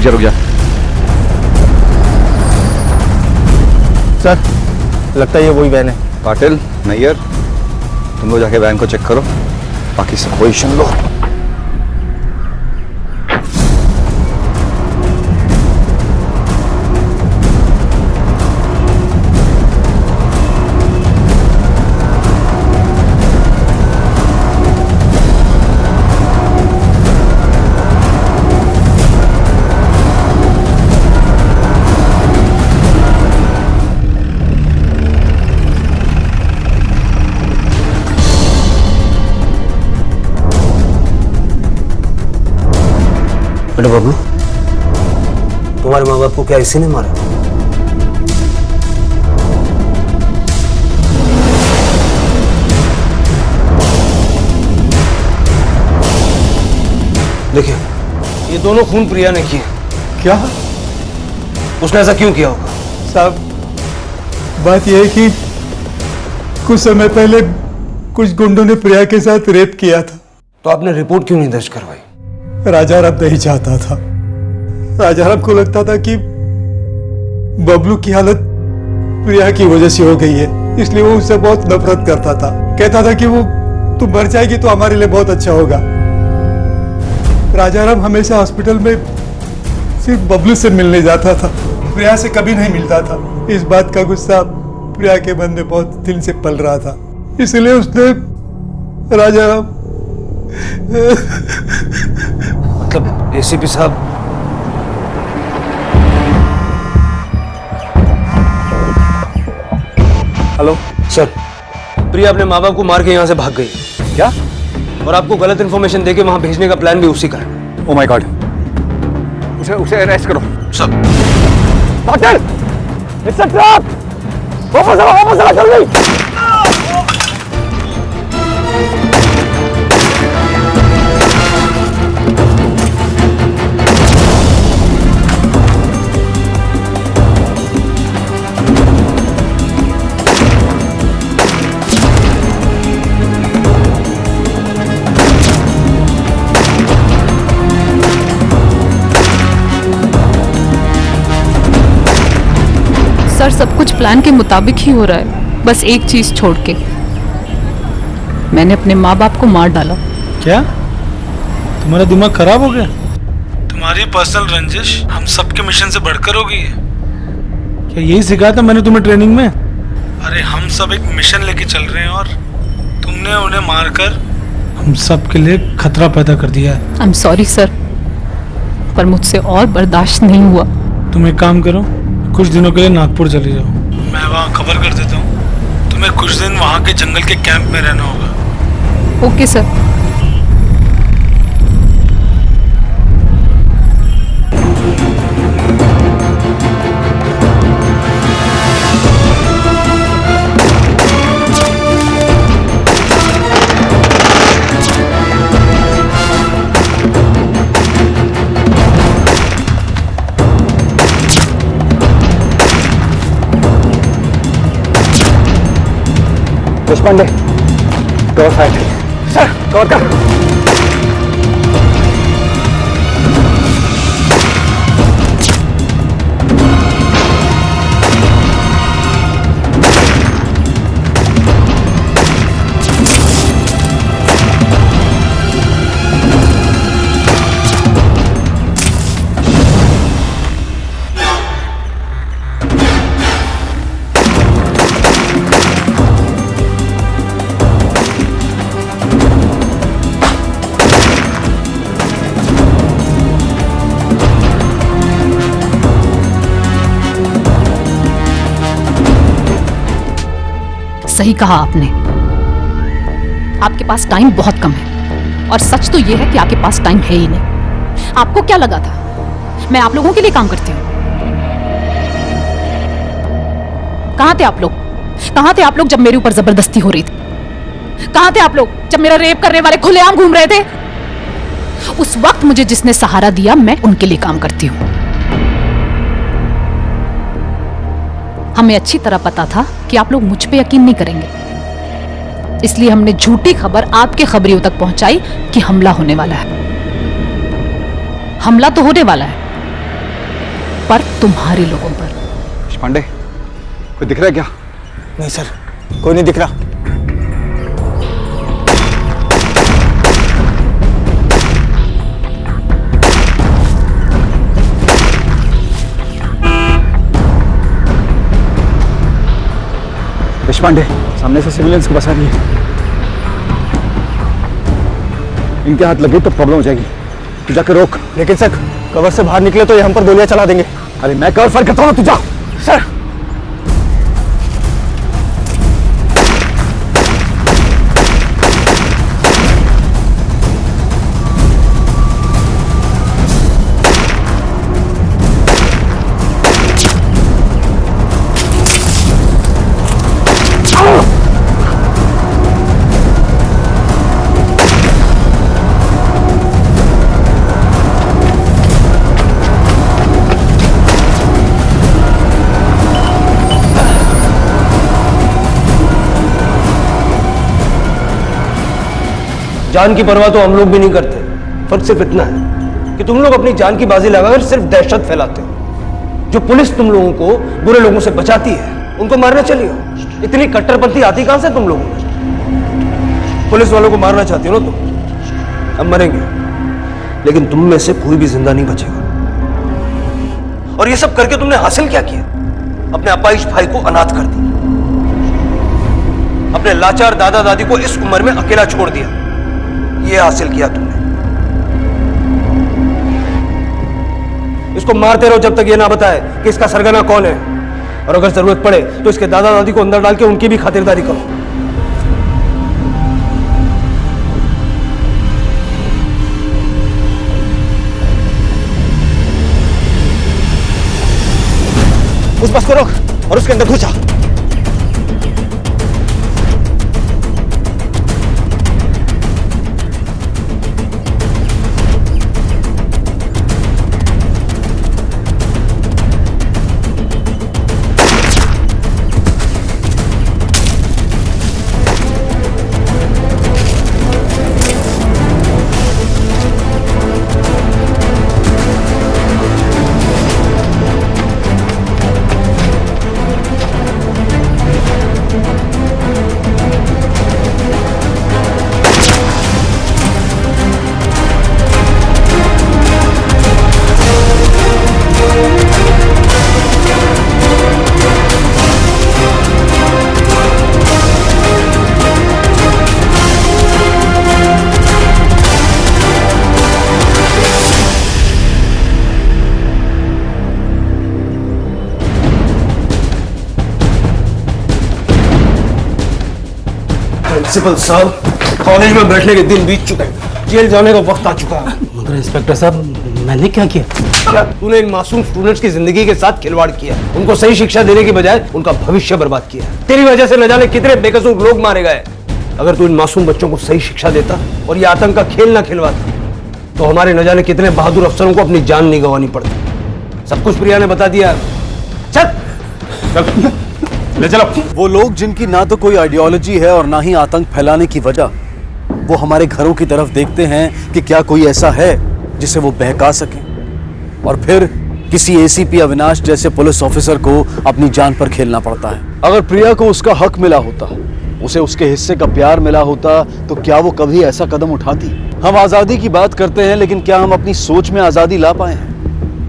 रुक जा। सर, लगता है ये वही वैन है। पाटिल, नैयर, तुम लोग जाके वैन को चेक करो, बाकी सब पोजीशन लो। बेटा बबलू, तुम्हारे माँ बाप को क्या इसी ने मारा? देखिए, ये दोनों खून प्रिया ने किए। क्या? उसने ऐसा क्यों किया होगा? साहब, बात यह है कि कुछ समय पहले कुछ गुंडों ने प्रिया के साथ रेप किया था। तो आपने रिपोर्ट क्यों नहीं दर्ज करवाई? राजाराम नहीं चाहता था। राजाराम को लगता था कि बबलू की हालत प्रिया की वजह से हो गई है, इसलिए वो उससे बहुत नफरत करता था। कहता था कि वो तू मर जाएगी तो हमारे लिए बहुत अच्छा होगा। राजाराम हमेशा हॉस्पिटल में सिर्फ बबलू से मिलने जाता था, प्रिया से कभी नहीं मिलता था। इस बात का गुस्सा प्रिया के मन में बहुत दिल से पल रहा था, इसलिए उसने राजाराम मतलब एसीपी साहब, हेलो सर, प्रिया अपने माँ बाप को मार के यहाँ से भाग गई। क्या? और आपको गलत इन्फॉर्मेशन देके वहां भेजने का प्लान भी उसी का है। ओह माय गॉड, उसे अरेस्ट करो। Sir, doctor, it's a trap. वापस आ जल्दी। सर, सब कुछ प्लान के मुताबिक ही हो रहा है, बस एक चीज छोड़ के। मैंने अपने माँ बाप को मार डाला। क्या? तुम्हारा दिमाग खराब हो गया? तुम्हारी पर्सनल रंजिश हम सबके मिशन से बढ़कर हो गई है। क्या यही सिखाया था मैंने तुम्हें ट्रेनिंग में? अरे हम सब एक मिशन लेके चल रहे हैं और तुमने उन्हें मारकर हम सब के लिए खतरा पैदा कर दिया है। आई एम सॉरी सर, पर मुझसे और बर्दाश्त नहीं हुआ। तुम एक काम करो, कुछ दिनों के लिए नागपुर चली जाओ, मैं वहाँ खबर कर देता हूँ। तुम्हें कुछ दिन वहाँ के जंगल के कैंप में रहना होगा। Okay sir. Deshpande, cover fire. Sir, cover कर। सही कहा आपने, आपके पास टाइम बहुत कम है और सच तो यह है कि आपके पास टाइम है ही नहीं। आपको क्या लगा था मैं आप लोगों के लिए काम करती हूँ? कहां थे आप लोग? कहां थे आप लोग जब मेरे ऊपर जबरदस्ती हो रही थी? कहां थे आप लोग जब मेरा रेप करने वाले खुलेआम घूम रहे थे? उस वक्त मुझे जिसने सहारा दिया मैं उनके लिए काम करती हूँ। हमें अच्छी तरह पता था कि आप लोग मुझ पे यकीन नहीं करेंगे, इसलिए हमने झूठी खबर आपके खबरियों तक पहुंचाई कि हमला होने वाला है। हमला तो होने वाला है, पर तुम्हारे लोगों पर। पांडे, कोई दिख रहा है क्या? नहीं सर, कोई नहीं दिख रहा। देशपांडे, सामने से सिविलियंस को बसा रही है। इनके हाथ लगे तो प्रॉब्लम हो जाएगी, तू जाकर रोक। लेकिन सर, कवर से बाहर निकले तो ये हम पर गोलियां चला देंगे। अरे मैं कवर फायर करता हूँ, तू जा। सर, जान की परवाह तो हम लोग भी नहीं करते। फर्क सिर्फ इतना है कि तुम लोग अपनी जान की बाजी लगाकर सिर्फ दहशत फैलाते हो। जो पुलिस तुम लोगों को बुरे लोगों से बचाती है, उनको मारने चली हो। इतनी कट्टरपंथी आती कहां से तुम लोगों में? पुलिस वालों को मारना चाहती हो ना तुम? अब मरेंगे, लेकिन तुम में से कोई भी जिंदा नहीं बचेगा। और ये सब करके तुमने हासिल क्या किया? अपने अपाहिज भाई को अनाथ कर दिया, अपने लाचार दादा दादी को इस उम्र में अकेला छोड़ दिया। ये हासिल किया तुमने। इसको मारते रहो जब तक ये ना बताए कि इसका सरगना कौन है, और अगर जरूरत पड़े तो इसके दादा दादी को अंदर डाल के उनकी भी खातिरदारी करो। उस बस को रोक और उसके अंदर घुसा। प्रिंसिपल साहब, कॉलेज में बैठने के दिन बीत चुके हैं, जेल जाने का वक्त आ चुका है। मगर इंस्पेक्टर साहब, मैंने क्या किया? क्या तूने इन मासूम स्टूडेंट्स की जिंदगी के साथ खिलवाड़ किया? उनको सही शिक्षा देने की बजाय उनका भविष्य बर्बाद किया। तेरी वजह से न जाने कितने बेकसूर लोग मारे गए। अगर तू इन मासूम बच्चों को सही शिक्षा देता और ये आतंक का खेल ना खिलवाता तो हमारे न जाने कितने बहादुर अफसरों को अपनी जान नहीं गंवानी पड़ती। सब कुछ प्रिया ने बता दिया। चल ले चलो। वो लोग जिनकी ना तो कोई आइडियोलॉजी है और ना ही आतंक फैलाने की वजह, वो हमारे घरों की तरफ देखते हैं कि क्या कोई ऐसा है जिसे वो बहका सके, और फिर किसी एसीपी अविनाश जैसे पुलिस ऑफिसर को अपनी जान पर खेलना पड़ता है। अगर प्रिया को उसका हक मिला होता, उसे उसके हिस्से का प्यार मिला होता, तो क्या वो कभी ऐसा कदम उठाती? हम आजादी की बात करते हैं, लेकिन क्या हम अपनी सोच में आजादी ला पाए हैं?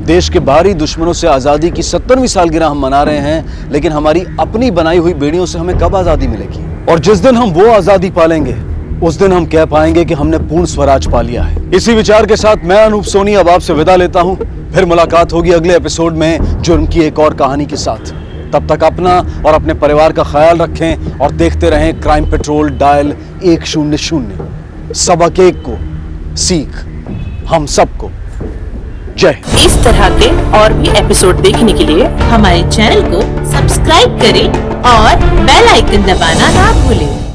देश के बाहरी दुश्मनों से आजादी की 70वीं सालगिरह हम मना रहे हैं, लेकिन हमारी अपनी बनाई हुई बेड़ियों से हमें कब आजादी मिलेगी? और जिस दिन हम वो आजादी पालेंगे, उस दिन हम कह पाएंगे कि हमने पूर्ण स्वराज पा लिया है। इसी विचार के साथ मैं अनूप सोनी अब आपसे विदा लेता हूं। फिर मुलाकात होगी अगले एपिसोड में जुर्म की एक और कहानी के साथ। तब तक अपना और अपने परिवार का ख्याल रखें और देखते रहें क्राइम पेट्रोल डायल 100। सबक एक को सीख हम सबको। जय। इस तरह के और भी एपिसोड देखने के लिए हमारे चैनल को सब्सक्राइब करें और बेल आइकन दबाना ना भूलें।